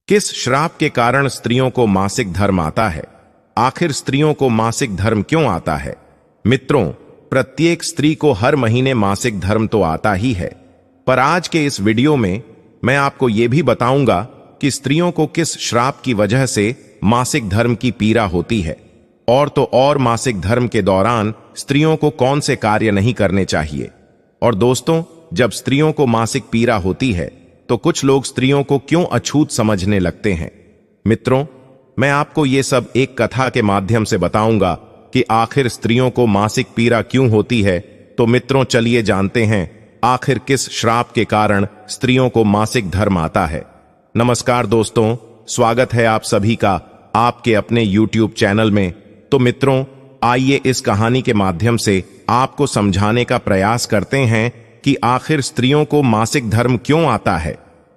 किस श्राप के कारण स्त्रियों को मासिक धर्म आता है? आखिर स्त्रियों को मासिक धर्म क्यों आता है? मित्रों, प्रत्येक स्त्री को हर महीने मासिक धर्म तो आता ही है, पर आज के इस वीडियो में मैं आपको यह भी बताऊंगा कि स्त्रियों को किस श्राप की वजह से मासिक धर्म की पीड़ा होती है, और तो और मासिक धर्म के दौरान स्त्रियों को कौन से कार्य नहीं करने चाहिए। और दोस्तों, जब स्त्रियों को मासिक पीड़ा होती है तो कुछ लोग स्त्रियों को क्यों अछूत समझने लगते हैं। मित्रों, मैं आपको ये सब एक कथा के माध्यम से बताऊंगा कि आखिर स्त्रियों को मासिक पीड़ा क्यों होती है। तो मित्रों, चलिए जानते हैं आखिर किस श्राप के कारण स्त्रियों को मासिक धर्म आता है। नमस्कार दोस्तों, स्वागत है आप सभी का आपके अपने YouTube चैनल में। तो मित्रों, आइए इस कहानी के माध्यम से आपको समझाने का प्रयास करते हैं कि आखिर स्त्रियों को मासिक धर्म क्यों आता है।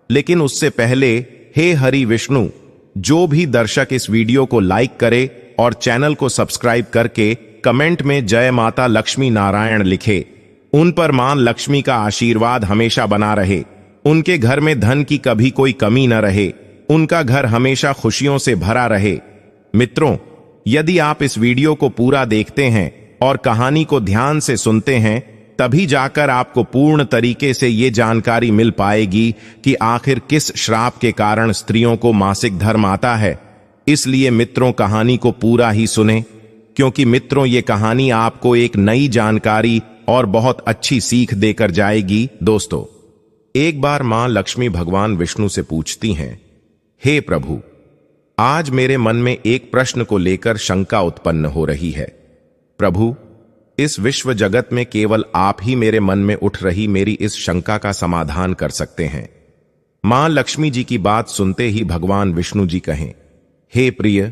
लेकिन उससे पहले, हे हरि विष्णु, जो भी दर्शक इस वीडियो को लाइक करे और चैनल को सब्सक्राइब करके कमेंट में जय माता लक्ष्मी नारायण लिखे, उन पर मां लक्ष्मी का आशीर्वाद हमेशा बना रहे, उनके घर में धन की कभी कोई कमी न रहे, उनका घर हमेशा खुशियों से भरा रहे। मित्रों, यदि आप इस वीडियो को पूरा देखते हैं और कहानी को ध्यान से सुनते हैं, तभी जाकर आपको पूर्ण तरीके से ये जानकारी मिल पाएगी कि आखिर किस श्राप के कारण स्त्रियों को मासिक धर्म आता है। इसलिए मित्रों, कहानी को पूरा ही सुने, क्योंकि मित्रों, ये कहानी आपको एक नई जानकारी और बहुत अच्छी सीख देकर जाएगी। दोस्तों, एक बार मां लक्ष्मी भगवान विष्णु से पूछती हैं, हे प्रभु, आज मेरे मन में एक प्रश्न को लेकर शंका उत्पन्न हो रही है। प्रभु, इस विश्व जगत में केवल आप ही मेरे मन में उठ रही मेरी इस शंका का समाधान कर सकते हैं। मां लक्ष्मी जी की बात सुनते ही भगवान विष्णु जी कहें, हे प्रिय,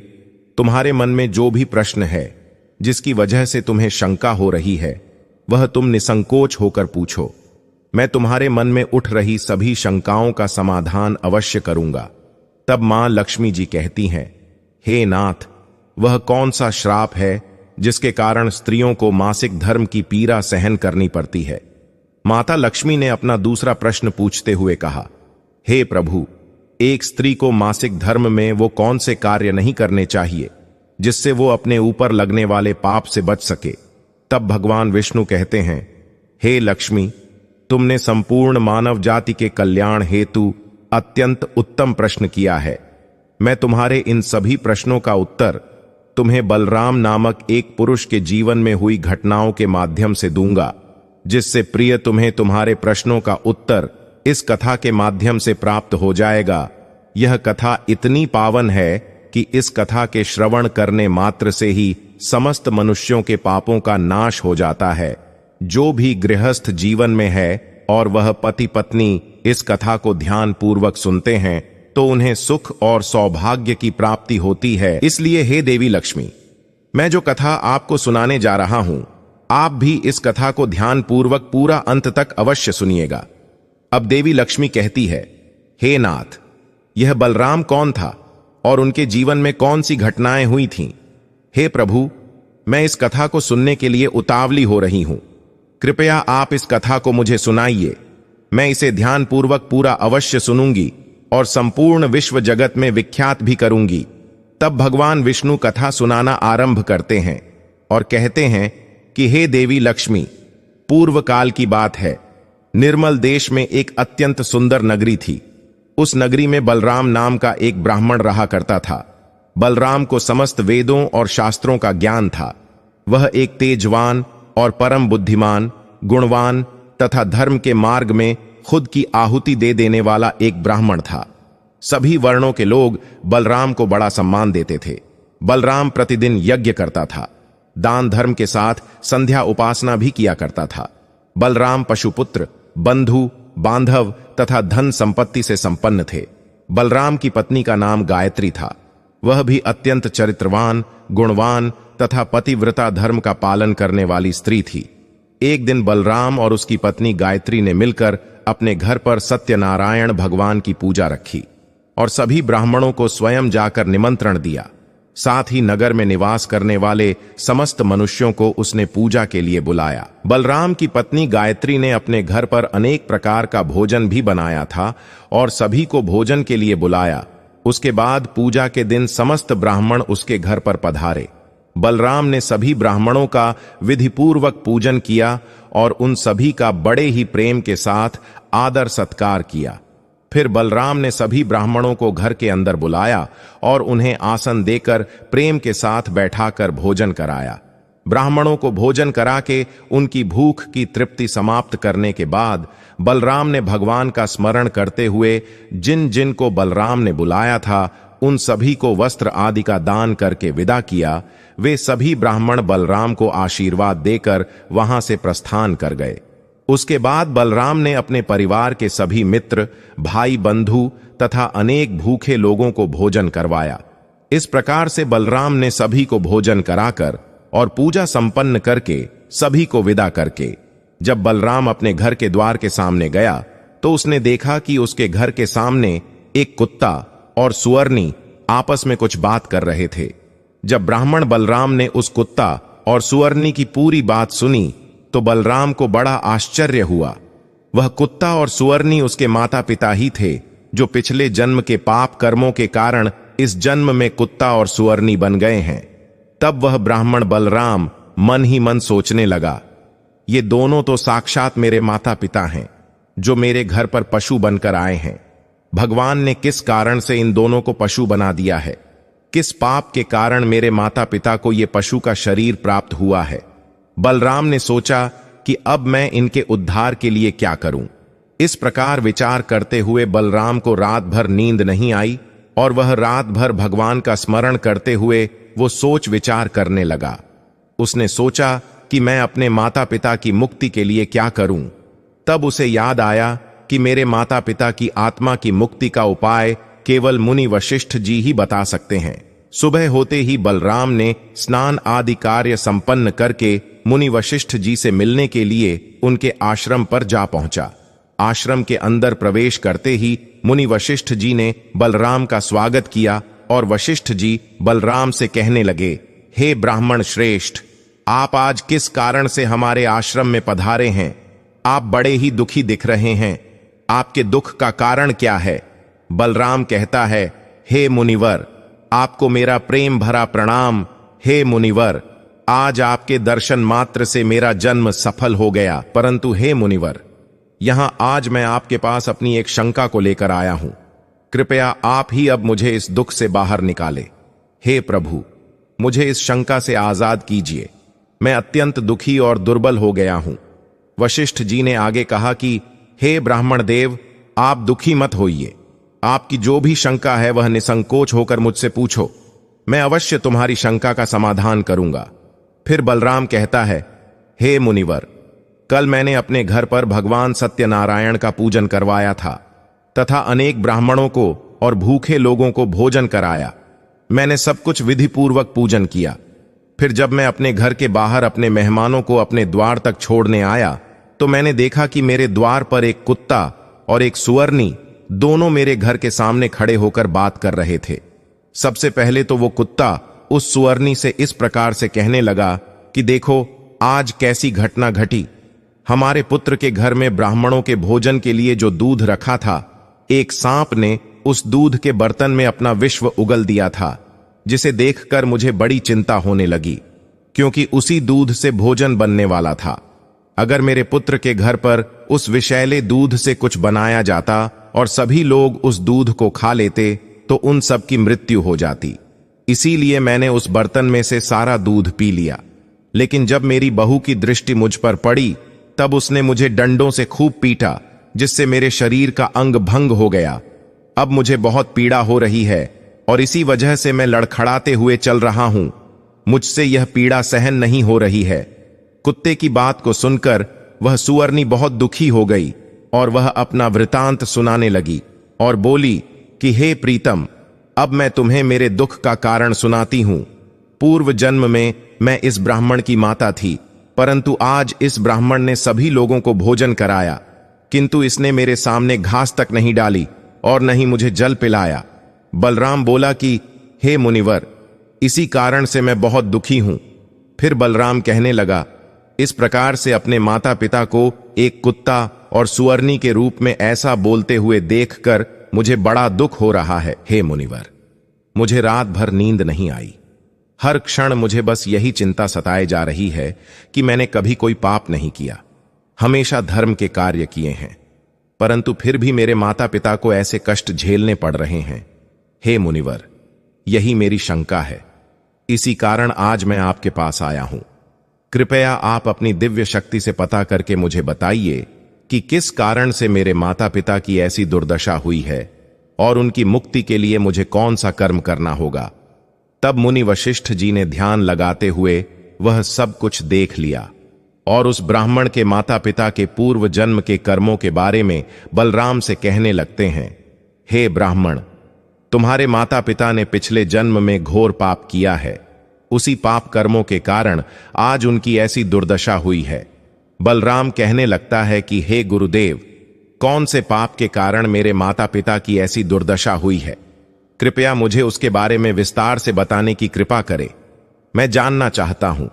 तुम्हारे मन में जो भी प्रश्न है, जिसकी वजह से तुम्हें शंका हो रही है, वह तुम निसंकोच होकर पूछो। मैं तुम्हारे मन में उठ रही सभी शंकाओं का समाधान अवश्य करूंगा। तब मां लक्ष्मी जी कहती हैं, हे नाथ, वह कौन सा श्राप है जिसके कारण स्त्रियों को मासिक धर्म की पीड़ा सहन करनी पड़ती है? माता लक्ष्मी ने अपना दूसरा प्रश्न पूछते हुए कहा, हे प्रभु, एक स्त्री को मासिक धर्म में वो कौन से कार्य नहीं करने चाहिए जिससे वो अपने ऊपर लगने वाले पाप से बच सके? तब भगवान विष्णु कहते हैं, हे लक्ष्मी, तुमने संपूर्ण मानव जाति के कल्याण हेतु अत्यंत उत्तम प्रश्न किया है। मैं तुम्हारे इन सभी प्रश्नों का उत्तर तुम्हें बलराम नामक एक पुरुष के जीवन में हुई घटनाओं के माध्यम से दूंगा, जिससे प्रिय तुम्हें तुम्हारे प्रश्नों का उत्तर इस कथा के माध्यम से प्राप्त हो जाएगा। यह कथा इतनी पावन है कि इस कथा के श्रवण करने मात्र से ही समस्त मनुष्यों के पापों का नाश हो जाता है। जो भी गृहस्थ जीवन में है और वह पति पत्नी इस कथा को ध्यान पूर्वक सुनते हैं तो उन्हें सुख और सौभाग्य की प्राप्ति होती है। इसलिए हे देवी लक्ष्मी, मैं जो कथा आपको सुनाने जा रहा हूं, आप भी इस कथा को ध्यान पूर्वक पूरा अंत तक अवश्य सुनिएगा। अब देवी लक्ष्मी कहती है, हे नाथ, यह बलराम कौन था और उनके जीवन में कौन सी घटनाएं हुई थीं? हे प्रभु, मैं इस कथा को सुनने के लिए उतावली हो रही हूं। कृपया आप इस कथा को मुझे सुनाइए। मैं इसे ध्यान पूर्वक पूरा अवश्य सुनूंगी और संपूर्ण विश्व जगत में विख्यात भी करूंगी। तब भगवान विष्णु कथा सुनाना आरंभ करते हैं और कहते हैं कि हे देवी लक्ष्मी, पूर्व काल की बात है। निर्मल देश में एक अत्यंत सुंदर नगरी थी। उस नगरी में बलराम नाम का एक ब्राह्मण रहा करता था। बलराम को समस्त वेदों और शास्त्रों का ज्ञान था। वह एक तेजवान और परम बुद्धिमान, गुणवान तथा धर्म के मार्ग में खुद की आहुति दे देने वाला एक ब्राह्मण था। सभी वर्णों के लोग बलराम को बड़ा सम्मान देते थे। बलराम प्रतिदिन यज्ञ करता था, दान धर्म के साथ संध्या उपासना भी किया करता था। बलराम पशुपुत्र, बंधु, बांधव तथा धन संपत्ति से संपन्न थे। बलराम की पत्नी का नाम गायत्री था। वह भी अत्यंत चरित्रवान, गुणवान तथा पतिव्रता धर्म का पालन करने वाली स्त्री थी। एक दिन बलराम और उसकी पत्नी गायत्री ने मिलकर अपने घर पर सत्यनारायण भगवान की पूजा रखी और सभी ब्राह्मणों को स्वयं जाकर निमंत्रण दिया। साथ ही नगर में निवास करने वाले समस्त मनुष्यों को उसने पूजा के लिए बुलाया। बलराम की पत्नी गायत्री ने अपने घर पर अनेक प्रकार का भोजन भी बनाया था और सभी को भोजन के लिए बुलाया। उसके बाद पूजा के दिन समस्त ब्राह्मण उसके घर पर पधारे। बलराम ने सभी ब्राह्मणों का विधिपूर्वक पूजन किया और उन सभी का बड़े ही प्रेम के साथ आदर सत्कार किया। फिर बलराम ने सभी ब्राह्मणों को घर के अंदर बुलाया और उन्हें आसन देकर प्रेम के साथ बैठाकर भोजन कराया। ब्राह्मणों को भोजन करा के उनकी भूख की तृप्ति समाप्त करने के बाद बलराम ने भगवान का स्मरण करते हुए जिन जिन को बलराम ने बुलाया था उन सभी को वस्त्र आदि का दान करके विदा किया। वे सभी ब्राह्मण बलराम को आशीर्वाद देकर वहां से प्रस्थान कर गए। उसके बाद बलराम ने अपने परिवार के सभी मित्र, भाई, बंधु तथा अनेक भूखे लोगों को भोजन करवाया। इस प्रकार से बलराम ने सभी को भोजन कराकर और पूजा संपन्न करके सभी को विदा करके जब बलराम अपने घर के द्वार के सामने गया तो उसने देखा कि उसके घर के सामने एक कुत्ता और सुअरनी आपस में कुछ बात कर रहे थे। जब ब्राह्मण बलराम ने उस कुत्ता और सुअरनी की पूरी बात सुनी तो बलराम को बड़ा आश्चर्य हुआ। वह कुत्ता और सुअरनी उसके माता पिता ही थे जो पिछले जन्म के पाप कर्मों के कारण इस जन्म में कुत्ता और सुअरनी बन गए हैं। तब वह ब्राह्मण बलराम मन ही मन सोचने लगा, ये दोनों तो साक्षात मेरे माता पिता हैं जो मेरे घर पर पशु बनकर आए हैं। भगवान ने किस कारण से इन दोनों को पशु बना दिया है? किस पाप के कारण मेरे माता पिता को ये पशु का शरीर प्राप्त हुआ है? बलराम ने सोचा कि अब मैं इनके उद्धार के लिए क्या करूं। इस प्रकार विचार करते हुए बलराम को रात भर नींद नहीं आई और वह रात भर भगवान का स्मरण करते हुए वो सोच विचार करने लगा। उसने सोचा कि मैं अपने माता पिता की मुक्ति के लिए क्या करूं। तब उसे याद आया कि मेरे माता पिता की आत्मा की मुक्ति का उपाय केवल मुनि वशिष्ठ जी ही बता सकते हैं। सुबह होते ही बलराम ने स्नान आदि कार्य संपन्न करके मुनि वशिष्ठ जी से मिलने के लिए उनके आश्रम पर जा पहुंचा। आश्रम के अंदर प्रवेश करते ही मुनि वशिष्ठ जी ने बलराम का स्वागत किया और वशिष्ठ जी बलराम से कहने लगे, हे ब्राह्मण श्रेष्ठ, आप आज किस कारण से हमारे आश्रम में पधारे हैं? आप बड़े ही दुखी दिख रहे हैं। आपके दुख का कारण क्या है? बलराम कहता है, हे मुनिवर, आपको मेरा प्रेम भरा प्रणाम। हे मुनिवर, आज आपके दर्शन मात्र से मेरा जन्म सफल हो गया। परंतु हे मुनिवर, यहां आज मैं आपके पास अपनी एक शंका को लेकर आया हूं। कृपया आप ही अब मुझे इस दुख से बाहर निकाले। हे प्रभु, मुझे इस शंका से आजाद कीजिए। मैं अत्यंत दुखी और दुर्बल हो गया हूं। वशिष्ठ जी ने आगे कहा कि हे ब्राह्मण देव, आप दुखी मत होइए। आपकी जो भी शंका है वह निसंकोच होकर मुझसे पूछो। मैं अवश्य तुम्हारी शंका का समाधान करूंगा। फिर बलराम कहता है, हे मुनिवर, कल मैंने अपने घर पर भगवान सत्यनारायण का पूजन करवाया था तथा अनेक ब्राह्मणों को और भूखे लोगों को भोजन कराया। मैंने सब कुछ विधि पूर्वक पूजन किया। फिर जब मैं अपने घर के बाहर अपने मेहमानों को अपने द्वार तक छोड़ने आया तो मैंने देखा कि मेरे द्वार पर एक कुत्ता और एक सुअरनी दोनों मेरे घर के सामने खड़े होकर बात कर रहे थे। सबसे पहले तो वो कुत्ता उस सुअरनी से इस प्रकार से कहने लगा कि देखो, आज कैसी घटना घटी। हमारे पुत्र के घर में ब्राह्मणों के भोजन के लिए जो दूध रखा था, एक सांप ने उस दूध के बर्तन में अपना विश्व उगल दिया था, जिसे देखकर मुझे बड़ी चिंता होने लगी, क्योंकि उसी दूध से भोजन बनने वाला था। अगर मेरे पुत्र के घर पर उस विषैले दूध से कुछ बनाया जाता और सभी लोग उस दूध को खा लेते तो उन सब की मृत्यु हो जाती। इसीलिए मैंने उस बर्तन में से सारा दूध पी लिया। लेकिन जब मेरी बहू की दृष्टि मुझ पर पड़ी तब उसने मुझे डंडों से खूब पीटा, जिससे मेरे शरीर का अंग भंग हो गया। अब मुझे बहुत पीड़ा हो रही है और इसी वजह से मैं लड़खड़ाते हुए चल रहा हूं। मुझसे यह पीड़ा सहन नहीं हो रही है। कुत्ते की बात को सुनकर वह सुअरनी बहुत दुखी हो गई और वह अपना वृतांत सुनाने लगी और बोली कि हे प्रीतम, अब मैं तुम्हें मेरे दुख का कारण सुनाती हूं। पूर्व जन्म में मैं इस ब्राह्मण की माता थी, परंतु आज इस ब्राह्मण ने सभी लोगों को भोजन कराया, किंतु इसने मेरे सामने घास तक नहीं डाली और न ही मुझे जल पिलाया। बलराम बोला कि हे मुनिवर, इसी कारण से मैं बहुत दुखी हूं। फिर बलराम कहने लगा, इस प्रकार से अपने माता पिता को एक कुत्ता और सुअरनी के रूप में ऐसा बोलते हुए देखकर मुझे बड़ा दुख हो रहा है हे मुनिवर। मुझे रात भर नींद नहीं आई। हर क्षण मुझे बस यही चिंता सताए जा रही है कि मैंने कभी कोई पाप नहीं किया, हमेशा धर्म के कार्य किए हैं, परंतु फिर भी मेरे माता पिता को ऐसे कष्ट झेलने पड़ रहे हैं। हे मुनिवर, यही मेरी शंका है। इसी कारण आज मैं आपके पास आया हूं। कृपया आप अपनी दिव्य शक्ति से पता करके मुझे बताइए कि किस कारण से मेरे माता पिता की ऐसी दुर्दशा हुई है और उनकी मुक्ति के लिए मुझे कौन सा कर्म करना होगा। तब मुनि वशिष्ठ जी ने ध्यान लगाते हुए वह सब कुछ देख लिया और उस ब्राह्मण के माता पिता के पूर्व जन्म के कर्मों के बारे में बलराम से कहने लगते हैं। हे ब्राह्मण, तुम्हारे माता पिता ने पिछले जन्म में घोर पाप किया है। उसी पाप कर्मों के कारण आज उनकी ऐसी दुर्दशा हुई है। बलराम कहने लगता है कि हे गुरुदेव, कौन से पाप के कारण मेरे माता पिता की ऐसी दुर्दशा हुई है? कृपया मुझे उसके बारे में विस्तार से बताने की कृपा करें, मैं जानना चाहता हूं।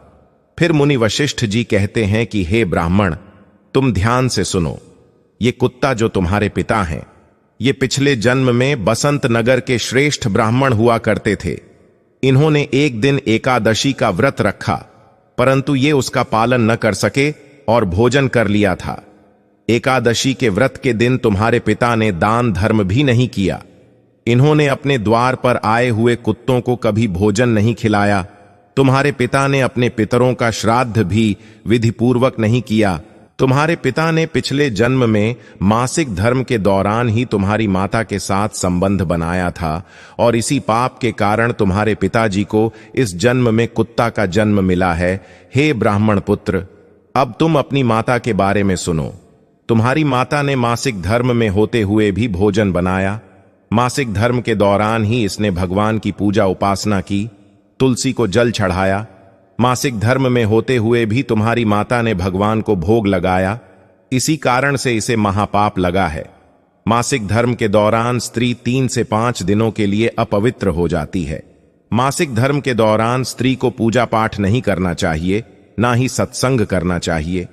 फिर मुनि वशिष्ठ जी कहते हैं कि हे ब्राह्मण, तुम ध्यान से सुनो। ये कुत्ता जो तुम्हारे पिता हैं, ये पिछले जन्म में बसंत नगर के श्रेष्ठ ब्राह्मण हुआ करते थे। इन्होंने एक दिन एकादशी का व्रत रखा, परंतु ये उसका पालन न कर सके और भोजन कर लिया था। एकादशी के व्रत के दिन तुम्हारे पिता ने दान धर्म भी नहीं किया। इन्होंने अपने द्वार पर आए हुए कुत्तों को कभी भोजन नहीं खिलाया। तुम्हारे पिता ने अपने पितरों का श्राद्ध भी विधिपूर्वक नहीं किया। तुम्हारे पिता ने पिछले जन्म में मासिक धर्म के दौरान ही तुम्हारी माता के साथ संबंध बनाया था और इसी पाप के कारण तुम्हारे पिताजी को इस जन्म में कुत्ता का जन्म मिला है। हे ब्राह्मण पुत्र, अब तुम अपनी माता के बारे में सुनो। तुम्हारी माता ने मासिक धर्म में होते हुए भी भोजन बनाया। मासिक धर्म के दौरान ही इसने भगवान की पूजा उपासना की, तुलसी को जल चढ़ाया। मासिक धर्म में होते हुए भी तुम्हारी माता ने भगवान को भोग लगाया। इसी कारण से इसे महापाप लगा है। मासिक धर्म के दौरान स्त्री 3 से 5 दिनों के लिए अपवित्र हो जाती है। मासिक धर्म के दौरान स्त्री को पूजा पाठ नहीं करना चाहिए, ना ही सत्संग करना चाहिए।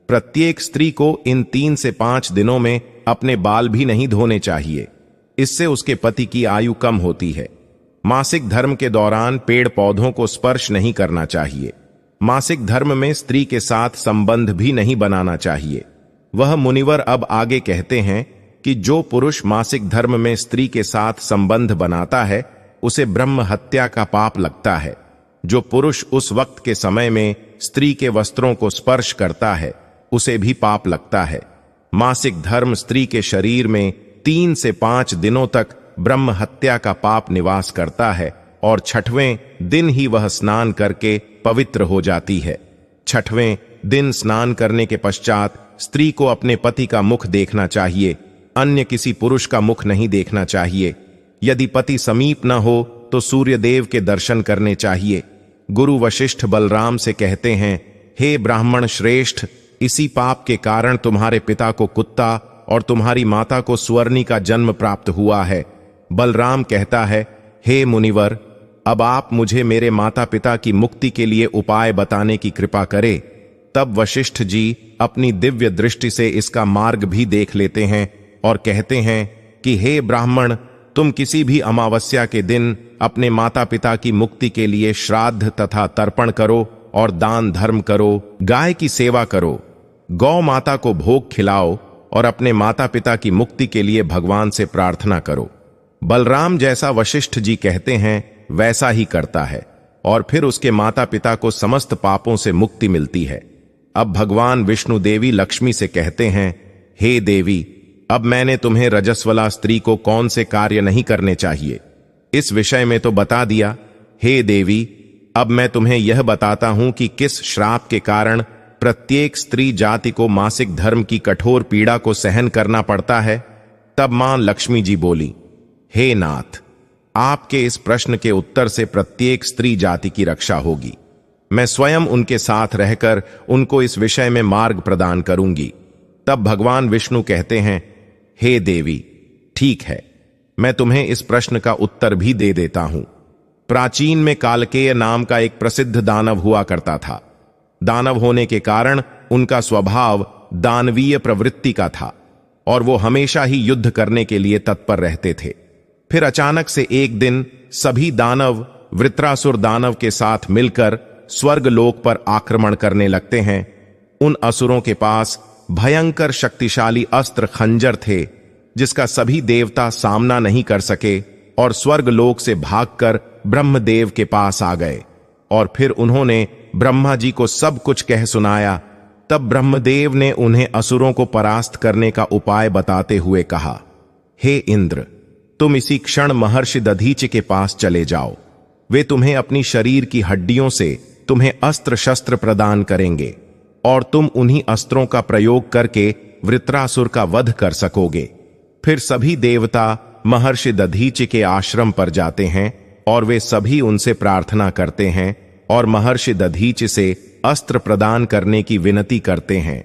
प्रत्येक स्त्री को इन 3 से 5 दिनों में अपने बाल भी नहीं धोने चाहिए, इससे उसके पति की आयु कम होती है। मासिक धर्म के दौरान पेड़ पौधों को स्पर्श नहीं करना चाहिए। मासिक धर्म में स्त्री के साथ संबंध भी नहीं बनाना चाहिए। वह मुनिवर अब आगे कहते हैं कि जो पुरुष मासिक धर्म में स्त्री के साथ संबंध बनाता है, उसे ब्रह्म हत्या का पाप लगता है। जो पुरुष उस वक्त के समय में स्त्री के वस्त्रों को स्पर्श करता है, उसे भी पाप लगता है। मासिक धर्म स्त्री के शरीर में 3 से 5 दिनों तक ब्रह्म हत्या का पाप निवास करता है और 6वें दिन ही वह स्नान करके पवित्र हो जाती है। 6वें दिन स्नान करने के पश्चात स्त्री को अपने पति का मुख देखना चाहिए, अन्य किसी पुरुष का मुख नहीं देखना चाहिए। यदि पति समीप न हो तो सूर्यदेव के दर्शन करने चाहिए। गुरु वशिष्ठ बलराम से कहते हैं, हे ब्राह्मण श्रेष्ठ, इसी पाप के कारण तुम्हारे पिता को कुत्ता और तुम्हारी माता को स्वर्णी का जन्म प्राप्त हुआ है। बलराम कहता है, हे मुनिवर, अब आप मुझे मेरे माता पिता की मुक्ति के लिए उपाय बताने की कृपा करें। तब वशिष्ठ जी अपनी दिव्य दृष्टि से इसका मार्ग भी देख लेते हैं और कहते हैं कि हे ब्राह्मण, तुम किसी भी अमावस्या के दिन अपने माता पिता की मुक्ति के लिए श्राद्ध तथा तर्पण करो और दान धर्म करो, गाय की सेवा करो, गौ माता को भोग खिलाओ और अपने माता पिता की मुक्ति के लिए भगवान से प्रार्थना करो। बलराम जैसा वशिष्ठ जी कहते हैं वैसा ही करता है और फिर उसके माता पिता को समस्त पापों से मुक्ति मिलती है। अब भगवान विष्णु देवी लक्ष्मी से कहते हैं, हे देवी, अब मैंने तुम्हें रजस्वला स्त्री को कौन से कार्य नहीं करने चाहिए, इस विषय में तो बता दिया। हे देवी, अब मैं तुम्हें यह बताता हूं कि किस श्राप के कारण प्रत्येक स्त्री जाति को मासिक धर्म की कठोर पीड़ा को सहन करना पड़ता है। तब मां लक्ष्मी जी बोली, हे नाथ, आपके इस प्रश्न के उत्तर से प्रत्येक स्त्री जाति की रक्षा होगी। मैं स्वयं उनके साथ रहकर उनको इस विषय में मार्ग प्रदान करूंगी। तब भगवान विष्णु कहते हैं, हे देवी, ठीक है, मैं तुम्हें इस प्रश्न का उत्तर भी दे देता हूं। प्राचीन में कालकेय नाम का एक प्रसिद्ध दानव हुआ करता था। दानव होने के कारण उनका स्वभाव दानवीय प्रवृत्ति का था। और वो हमेशा ही युद्ध करने के लिए तत्पर रहते थे। फिर अचानक से एक दिन सभी दानव वृत्रासुर दानव के साथ मिलकर स्वर्गलोक पर आक्रमण करने लगते हैं। उन असुरों के पास भयंकर शक्तिशाली अस्त्र खंजर थे, जिसका सभी देवता सामना नहीं कर सके और स्वर्गलोक से भागकर ब्रह्मदेव के पास आ गए और फिर उन्होंने ब्रह्मा जी को सब कुछ कह सुनाया। तब ब्रह्मदेव ने उन्हें असुरों को परास्त करने का उपाय बताते हुए कहा, हे इंद्र, तुम इसी क्षण महर्षि दधीचि के पास चले जाओ। वे तुम्हें अपनी शरीर की हड्डियों से तुम्हें अस्त्र शस्त्र प्रदान करेंगे और तुम उन्हीं अस्त्रों का प्रयोग करके वृत्रासुर का वध कर सकोगे। फिर सभी देवता महर्षि दधीचि के आश्रम पर जाते हैं और वे सभी उनसे प्रार्थना करते हैं और महर्षि दधीचि से अस्त्र प्रदान करने की विनती करते हैं।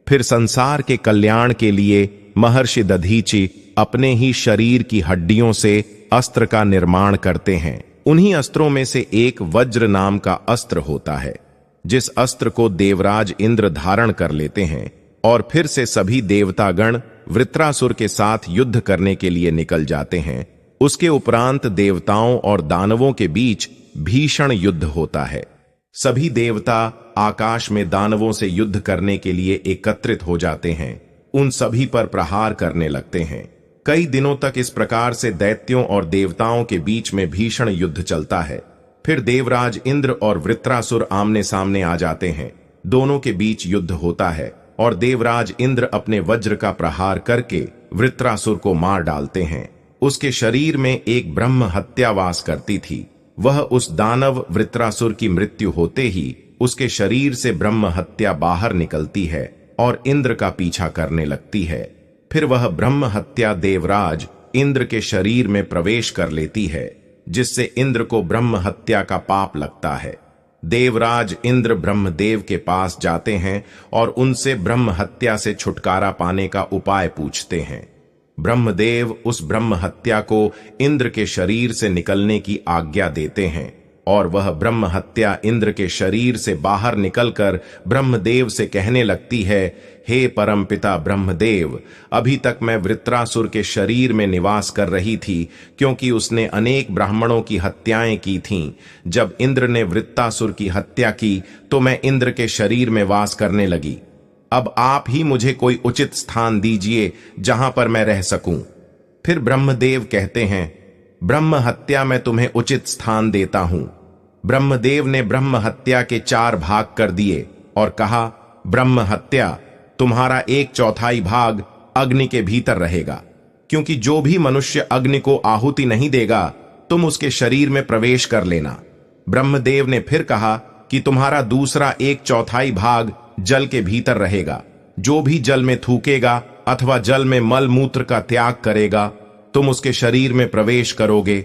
फिर संसार के कल्याण के लिए महर्षि दधीचि अपने ही शरीर की हड्डियों से अस्त्र का निर्माण करते हैं। उन्हीं अस्त्रों में से एक वज्र नाम का अस्त्र होता है, जिस अस्त्र को देवराज इंद्र धारण कर लेते हैं और फिर से सभी देवतागण वृत्रासुर के साथ युद्ध करने के लिए निकल जाते हैं। उसके उपरांत देवताओं और दानवों के बीच भीषण युद्ध होता है। सभी देवता आकाश में दानवों से युद्ध करने के लिए एकत्रित हो जाते हैं, उन सभी पर प्रहार करने लगते हैं। कई दिनों तक इस प्रकार से दैत्यों और देवताओं के बीच में भीषण युद्ध चलता है। फिर देवराज इंद्र और वृत्रासुर आमने सामने आ जाते हैं। दोनों के बीच युद्ध होता है और देवराज इंद्र अपने वज्र का प्रहार करके वृत्रासुर को मार डालते हैं। उसके शरीर में एक ब्रह्म हत्या वास करती थी। वह उस दानव वृत्रासुर की मृत्यु होते ही उसके शरीर से ब्रह्म हत्या बाहर निकलती है और इंद्र का पीछा करने लगती है। फिर वह ब्रह्म हत्या देवराज इंद्र के शरीर में प्रवेश कर लेती है, जिससे इंद्र को ब्रह्म हत्या का पाप लगता है। देवराज इंद्र ब्रह्मदेव के पास जाते हैं और उनसे ब्रह्म हत्या से छुटकारा पाने का उपाय पूछते हैं। ब्रह्मदेव उस ब्रह्म हत्या को इंद्र के शरीर से निकलने की आज्ञा देते हैं और वह ब्रह्म हत्या इंद्र के शरीर से बाहर निकलकर ब्रह्मदेव से कहने लगती है, हे परमपिता ब्रह्मदेव, अभी तक मैं वृत्रासुर के शरीर में निवास कर रही थी, क्योंकि उसने अनेक ब्राह्मणों की हत्याएं की थीं। जब इंद्र ने वृत्रासुर की हत्या की तो मैं इंद्र के शरीर में वास करने लगी। अब आप ही मुझे कोई उचित स्थान दीजिए जहां पर मैं रह सकूं। फिर ब्रह्मदेव कहते हैं, ब्रह्म हत्या मैं तुम्हें उचित स्थान देता हूं। ब्रह्मदेव ने ब्रह्म हत्या के 4 भाग कर दिए और कहा, ब्रह्म हत्या, तुम्हारा 1/4 भाग अग्नि के भीतर रहेगा, क्योंकि जो भी मनुष्य अग्नि को आहुति नहीं देगा तुम उसके शरीर में प्रवेश कर लेना। ब्रह्मदेव ने फिर कहा कि तुम्हारा दूसरा 1/4 भाग जल के भीतर रहेगा। जो भी जल में थूकेगा अथवा जल में मल मूत्र का त्याग करेगा तुम उसके शरीर में प्रवेश करोगे।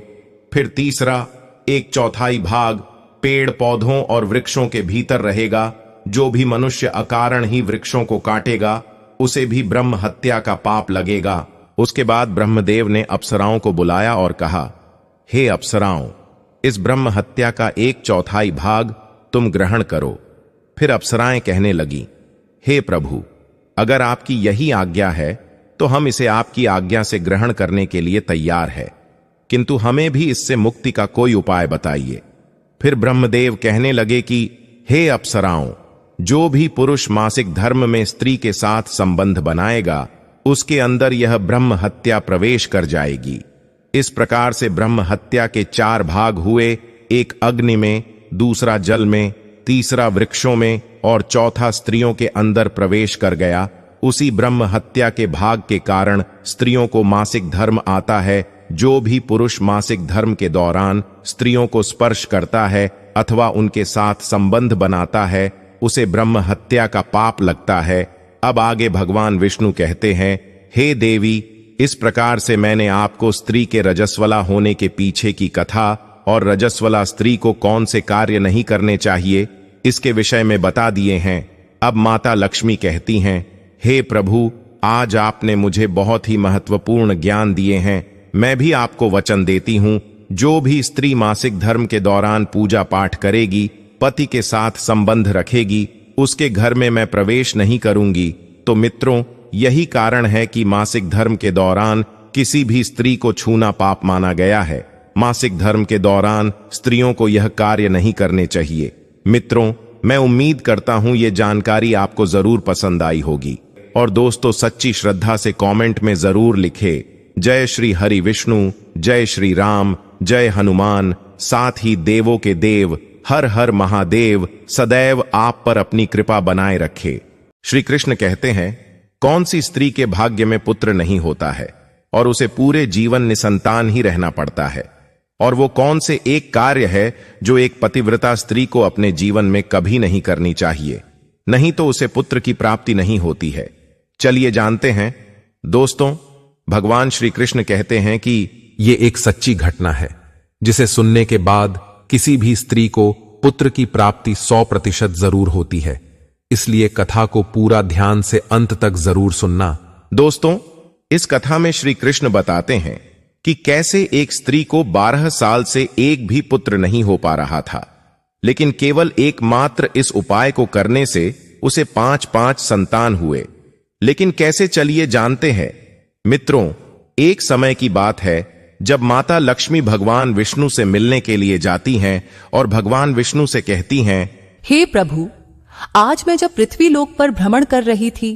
फिर तीसरा 1/4 भाग पेड़ पौधों और वृक्षों के भीतर रहेगा। जो भी मनुष्य अकारण ही वृक्षों को काटेगा उसे भी ब्रह्म हत्या का पाप लगेगा। उसके बाद ब्रह्मदेव ने अप्सराओं को बुलाया और कहा, हे अप्सराओं, इस ब्रह्म हत्या का 1/4 भाग तुम ग्रहण करो। फिर अप्सराएं कहने लगी, हे प्रभु, अगर आपकी यही आज्ञा है तो हम इसे आपकी आज्ञा से ग्रहण करने के लिए तैयार है, किंतु हमें भी इससे मुक्ति का कोई उपाय बताइए। फिर ब्रह्मदेव कहने लगे कि हे अप्सराओं, जो भी पुरुष मासिक धर्म में स्त्री के साथ संबंध बनाएगा उसके अंदर यह ब्रह्म हत्या प्रवेश कर जाएगी। इस प्रकार से ब्रह्म हत्या के 4 भाग हुए, एक अग्नि में, दूसरा जल में, तीसरा वृक्षों में और चौथा स्त्रियों के अंदर प्रवेश कर गया। उसी ब्रह्म हत्या के भाग के कारण स्त्रियों को मासिक धर्म आता है। जो भी पुरुष मासिक धर्म के दौरान स्त्रियों को स्पर्श करता है अथवा उनके साथ संबंध बनाता है उसे ब्रह्म हत्या का पाप लगता है। अब आगे भगवान विष्णु कहते हैं, हे देवी, इस प्रकार से मैंने आपको स्त्री के रजस्वला होने के पीछे की कथा और रजस्वला स्त्री को कौन से कार्य नहीं करने चाहिए इसके विषय में बता दिए हैं। अब माता लक्ष्मी कहती हैं, हे प्रभु, आज आपने मुझे बहुत ही महत्वपूर्ण ज्ञान दिए हैं। मैं भी आपको वचन देती हूं, जो भी स्त्री मासिक धर्म के दौरान पूजा पाठ करेगी, पति के साथ संबंध रखेगी, उसके घर में मैं प्रवेश नहीं करूंगी। तो मित्रों, यही कारण है कि मासिक धर्म के दौरान किसी भी स्त्री को छूना पाप माना गया है। मासिक धर्म के दौरान स्त्रियों को यह कार्य नहीं करने चाहिए। मित्रों, मैं उम्मीद करता हूं ये जानकारी आपको जरूर पसंद आई होगी। और दोस्तों, सच्ची श्रद्धा से कमेंट में जरूर लिखे जय श्री हरि विष्णु, जय श्री राम, जय हनुमान। साथ ही देवों के देव हर हर महादेव सदैव आप पर अपनी कृपा बनाए रखे। श्री कृष्ण कहते हैं, कौन सी स्त्री के भाग्य में पुत्र नहीं होता है और उसे पूरे जीवन निसंतान ही रहना पड़ता है? और वो कौन से एक कार्य है जो एक पतिव्रता स्त्री को अपने जीवन में कभी नहीं करनी चाहिए, नहीं तो उसे पुत्र की प्राप्ति नहीं होती है? चलिए जानते हैं। दोस्तों, भगवान श्री कृष्ण कहते हैं कि ये एक सच्ची घटना है जिसे सुनने के बाद किसी भी स्त्री को पुत्र की प्राप्ति 100% जरूर होती है। इसलिए कथा को पूरा ध्यान से अंत तक जरूर सुनना। दोस्तों, इस कथा में श्री कृष्ण बताते हैं कि कैसे एक स्त्री को 12 साल से एक भी पुत्र नहीं हो पा रहा था, लेकिन केवल एकमात्र इस उपाय को करने से उसे 5-5 संतान हुए। लेकिन कैसे, चलिए जानते हैं। मित्रों, एक समय की बात है जब माता लक्ष्मी भगवान विष्णु से मिलने के लिए जाती हैं और भगवान विष्णु से कहती हैं, हे प्रभु, आज मैं जब पृथ्वी लोक पर भ्रमण कर रही थी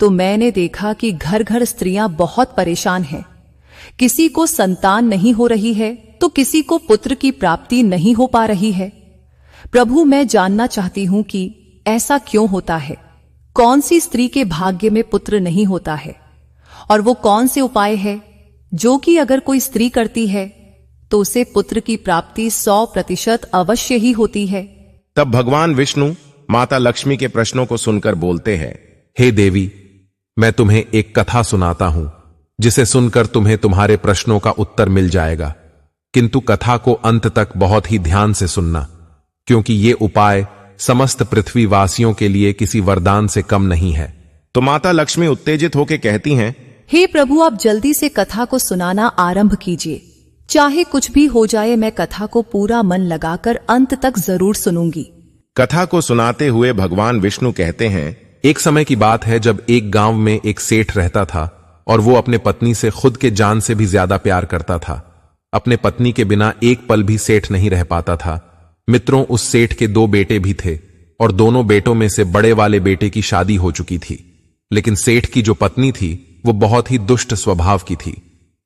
तो मैंने देखा कि घर घर स्त्रियां बहुत परेशान हैं। किसी को संतान नहीं हो रही है तो किसी को पुत्र की प्राप्ति नहीं हो पा रही है। प्रभु, मैं जानना चाहती हूं कि ऐसा क्यों होता है? कौन सी स्त्री के भाग्य में पुत्र नहीं होता है? और वो कौन से उपाय है जो कि अगर कोई स्त्री करती है तो उसे पुत्र की प्राप्ति 100% अवश्य ही होती है? तब भगवान विष्णु माता लक्ष्मी के प्रश्नों को सुनकर बोलते हैं, हे देवी, मैं तुम्हें एक कथा सुनाता हूं जिसे सुनकर तुम्हें तुम्हारे प्रश्नों का उत्तर मिल जाएगा। किंतु कथा को अंत तक बहुत ही ध्यान से सुनना, क्योंकि ये उपाय समस्त पृथ्वी वासियों के लिए किसी वरदान से कम नहीं है। तो माता लक्ष्मी उत्तेजित होकर कहती हैं, हे प्रभु, आप जल्दी से कथा को सुनाना आरंभ कीजिए। चाहे कुछ भी हो जाए, मैं कथा को पूरा मन लगाकर अंत तक जरूर सुनूंगी। कथा को सुनाते हुए भगवान विष्णु कहते हैं, एक समय की बात है जब एक गांव में एक सेठ रहता था और वो अपने पत्नी से खुद के जान से भी ज्यादा प्यार करता था। अपने पत्नी के बिना एक पल भी सेठ नहीं रह पाता था। मित्रों, उस सेठ के 2 बेटे भी थे और दोनों बेटों में से बड़े वाले बेटे की शादी हो चुकी थी, लेकिन सेठ की जो पत्नी थी वो बहुत ही दुष्ट स्वभाव की थी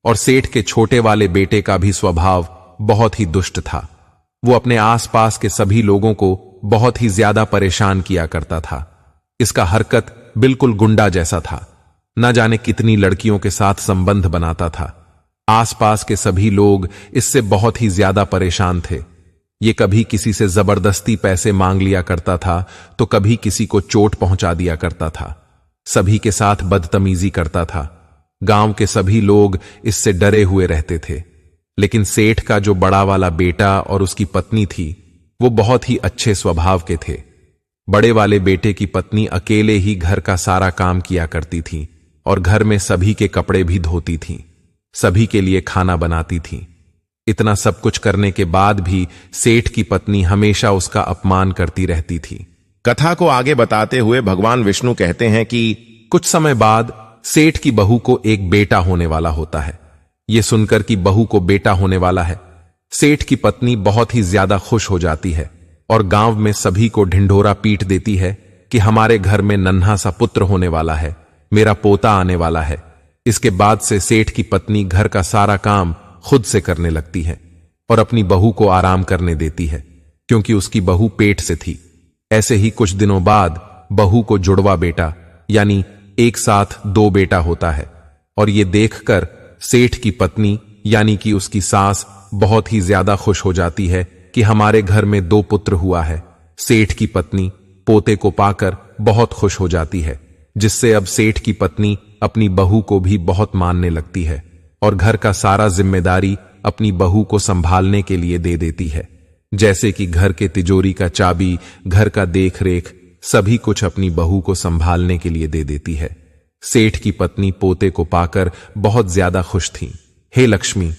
और सेठ के छोटे वाले बेटे का भी स्वभाव बहुत ही दुष्ट था। वो अपने आसपास के सभी लोगों को बहुत ही ज्यादा परेशान किया करता था। इसका हरकत बिल्कुल गुंडा जैसा था। न जाने कितनी लड़कियों के साथ संबंध बनाता था। आसपास के सभी लोग इससे बहुत ही ज्यादा परेशान थे। ये कभी किसी से जबरदस्ती पैसे मांग लिया करता था तो कभी किसी को चोट पहुंचा दिया करता था। सभी के साथ बदतमीजी करता था। गांव के सभी लोग इससे डरे हुए रहते थे। लेकिन सेठ का जो बड़ा वाला बेटा और उसकी पत्नी थी वो बहुत ही अच्छे स्वभाव के थे। बड़े वाले बेटे की पत्नी अकेले ही घर का सारा काम किया करती थी और घर में सभी के कपड़े भी धोती थी, सभी के लिए खाना बनाती थी। इतना सब कुछ करने के बाद भी सेठ की पत्नी हमेशा उसका अपमान करती रहती थी। कथा को आगे बताते हुए भगवान विष्णु कहते हैं कि कुछ समय बाद सेठ की बहू को एक बेटा होने वाला होता है। यह सुनकर कि बहू को बेटा होने वाला है, सेठ की पत्नी बहुत ही ज्यादा खुश हो जाती है और गांव में सभी को ढिंढोरा पीट देती है कि हमारे घर में नन्हा सा पुत्र होने वाला है, मेरा पोता आने वाला है। इसके बाद से सेठ की पत्नी घर का सारा काम खुद से करने लगती है और अपनी बहू को आराम करने देती है, क्योंकि उसकी बहू पेट से थी। ऐसे ही कुछ दिनों बाद बहू को जुड़वा बेटा यानी एक साथ 2 बेटा होता है और ये देखकर सेठ की पत्नी यानी कि उसकी सास बहुत ही ज्यादा खुश हो जाती है कि हमारे घर में 2 पुत्र हुआ है। सेठ की पत्नी पोते को पाकर बहुत खुश हो जाती है, जिससे अब सेठ की पत्नी अपनी बहू को भी बहुत मानने लगती है और घर का सारा जिम्मेदारी अपनी बहू को संभालने के लिए दे देती है। जैसे कि घर के तिजोरी का चाबी, घर का देख रेख, सभी कुछ अपनी बहू को संभालने के लिए दे देती है। सेठ की पत्नी पोते को पाकर बहुत ज्यादा खुश थी। हे लक्ष्मी,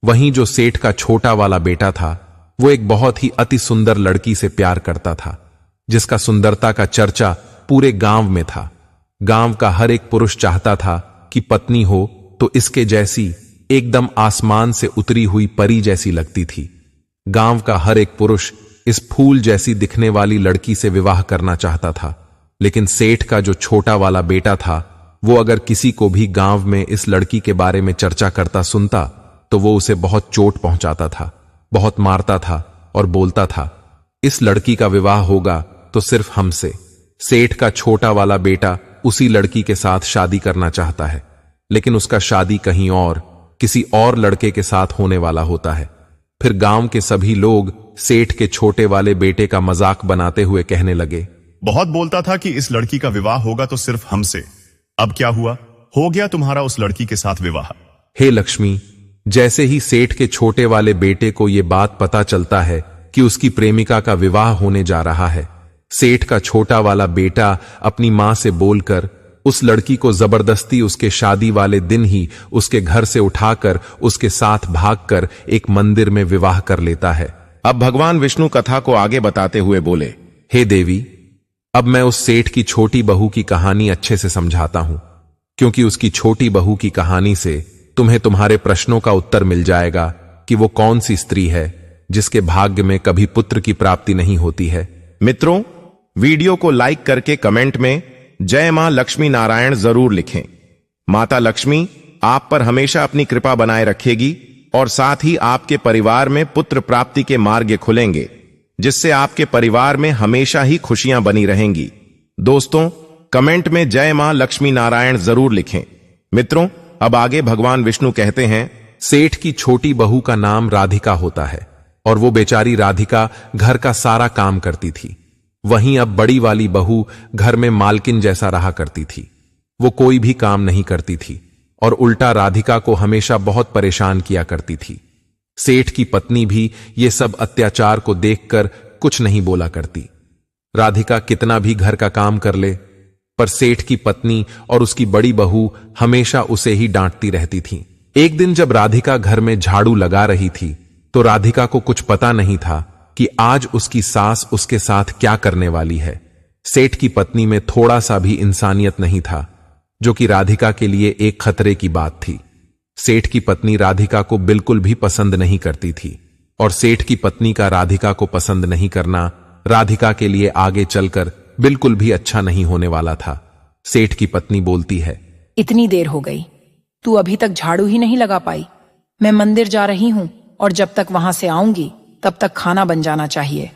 वहीं जो सेठ का छोटा वाला बेटा था वो एक बहुत ही अति सुंदर लड़की से प्यार करता था, जिसका सुंदरता का चर्चा पूरे गांव में था। गांव का हर एक पुरुष चाहता था कि पत्नी हो तो इसके जैसी, एकदम आसमान से उतरी हुई परी जैसी लगती थी। गांव का हर एक पुरुष इस फूल जैसी दिखने वाली लड़की से विवाह करना चाहता था, लेकिन सेठ का जो छोटा वाला बेटा था, वो अगर किसी को भी गांव में इस लड़की के बारे में चर्चा करता सुनता तो वो उसे बहुत चोट पहुंचाता था, बहुत मारता था और बोलता था, इस लड़की का विवाह होगा तो सिर्फ हमसे। सेठ का छोटा वाला बेटा उसी लड़की के साथ शादी करना चाहता है, लेकिन उसका शादी कहीं और, किसी और लड़के के साथ होने वाला होता है। फिर गांव के सभी लोग सेठ के छोटे वाले बेटे का मजाक बनाते हुए कहने लगे, बहुत बोलता था कि इस लड़की का विवाह होगा तो सिर्फ हमसे। अब क्या हुआ? हो गया तुम्हारा उस लड़की के साथ विवाह। हे लक्ष्मी, जैसे ही सेठ के छोटे वाले बेटे को यह बात पता चलता है कि उसकी प्रेमिका का विवाह होने जा रहा है, सेठ का छोटा वाला बेटा अपनी मां से बोलकर उस लड़की को जबरदस्ती उसके शादी वाले दिन ही उसके घर से उठाकर उसके साथ भागकर एक मंदिर में विवाह कर लेता है। अब भगवान विष्णु कथा को आगे बताते हुए बोले, हे देवी, अब मैं उस सेठ की छोटी बहू की कहानी अच्छे से समझाता हूं, क्योंकि उसकी छोटी बहू की कहानी से तुम्हें तुम्हारे प्रश्नों का उत्तर मिल जाएगा कि वो कौन सी स्त्री है जिसके भाग्य में कभी पुत्र की प्राप्ति नहीं होती है। मित्रों, वीडियो को लाइक करके कमेंट में जय मां लक्ष्मी नारायण जरूर लिखें। माता लक्ष्मी आप पर हमेशा अपनी कृपा बनाए रखेगी और साथ ही आपके परिवार में पुत्र प्राप्ति के मार्ग खुलेंगे, जिससे आपके परिवार में हमेशा ही खुशियां बनी रहेंगी। दोस्तों, कमेंट में जय मां लक्ष्मी नारायण जरूर लिखें। मित्रों, अब आगे भगवान विष्णु कहते हैं, सेठ की छोटी बहू का नाम राधिका होता है और वो बेचारी राधिका घर का सारा काम करती थी। वहीं अब बड़ी वाली बहू घर में मालकिन जैसा रहा करती थी। वो कोई भी काम नहीं करती थी और उल्टा राधिका को हमेशा बहुत परेशान किया करती थी। सेठ की पत्नी भी ये सब अत्याचार को देखकर कुछ नहीं बोला करती। राधिका कितना भी घर का काम कर ले, पर सेठ की पत्नी और उसकी बड़ी बहू हमेशा उसे ही डांटती रहती थी। एक दिन जब राधिका घर में झाड़ू लगा रही थी तो राधिका को कुछ पता नहीं था कि आज उसकी सास उसके साथ क्या करने वाली है। सेठ की पत्नी में थोड़ा सा भी इंसानियत नहीं था, जो कि राधिका के लिए एक खतरे की बात थी। सेठ की पत्नी राधिका को बिल्कुल भी पसंद नहीं करती थी और सेठ की पत्नी का राधिका को पसंद नहीं करना राधिका के लिए आगे चलकर बिल्कुल भी अच्छा नहीं होने वाला था। सेठ की पत्नी बोलती है, इतनी देर हो गई, तू अभी तक झाड़ू ही नहीं लगा पाई। मैं मंदिर जा रही हूं और जब तक वहां से आऊंगी तब तक खाना बन जाना चाहिए।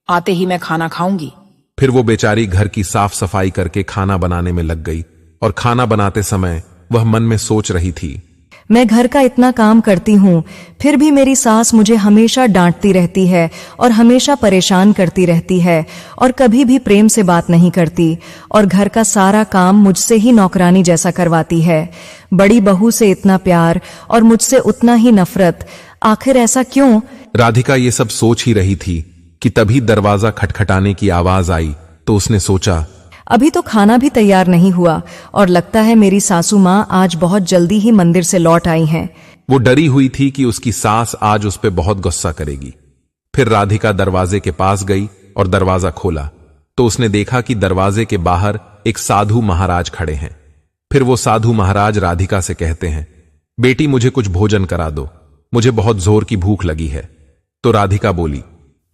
आते ही मैं खाना खाऊंगी। फिर वो बेचारी घर की साफ सफाई करके खाना बनाने में लग गई और खाना बनाते समय वह मन में सोच रही थी, मैं घर का इतना काम करती हूँ, फिर भी मेरी सास मुझे हमेशा डांटती रहती है और हमेशा परेशान करती रहती है और कभी भी प्रेम से बात नहीं करती और घर का सारा काम मुझसे ही नौकरानी जैसा करवाती है। बड़ी बहू से इतना प्यार और मुझसे उतना ही नफरत, आखिर ऐसा क्यों? राधिका ये सब सोच ही रही थी कि तभी दरवाजा खटखटाने की आवाज आई तो उसने सोचा, अभी तो खाना भी तैयार नहीं हुआ और लगता है मेरी सासू माँ आज बहुत जल्दी ही मंदिर से लौट आई हैं। वो डरी हुई थी कि उसकी सास आज उस पर बहुत गुस्सा करेगी। फिर राधिका दरवाजे के पास गई और दरवाजा खोला तो उसने देखा कि दरवाजे के बाहर एक साधु महाराज खड़े हैं। फिर वो साधु महाराज राधिका से कहते हैं, बेटी मुझे कुछ भोजन करा दो, मुझे बहुत जोर की भूख लगी है। तो राधिका बोली,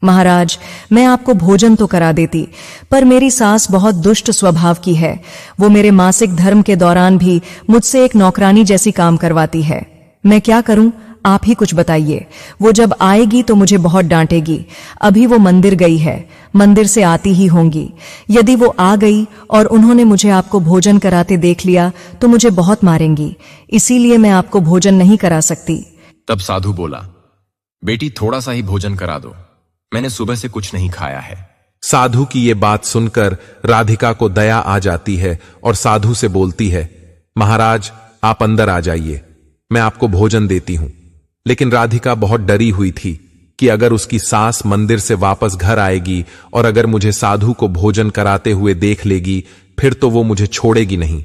महाराज, मैं आपको भोजन तो करा देती, पर मेरी सास बहुत दुष्ट स्वभाव की है। वो मेरे मासिक धर्म के दौरान भी मुझसे एक नौकरानी जैसी काम करवाती है। मैं क्या करूं? आप ही कुछ बताइए। वो जब आएगी तो मुझे बहुत डांटेगी। अभी वो मंदिर गई है, मंदिर से आती ही होंगी। यदि वो आ गई और उन्होंने मुझे आपको भोजन कराते देख लिया तो मुझे बहुत मारेंगी, इसीलिए मैं आपको भोजन नहीं करा सकती। तब साधु बोला, बेटी थोड़ा सा ही भोजन करा दो, मैंने सुबह से कुछ नहीं खाया है। साधु की ये बात सुनकर राधिका को दया आ जाती है और साधु से बोलती है, महाराज आप अंदर आ जाइए, मैं आपको भोजन देती हूं। लेकिन राधिका बहुत डरी हुई थी कि अगर उसकी सास मंदिर से वापस घर आएगी और अगर मुझे साधु को भोजन कराते हुए देख लेगी फिर तो वो मुझे छोड़ेगी नहीं।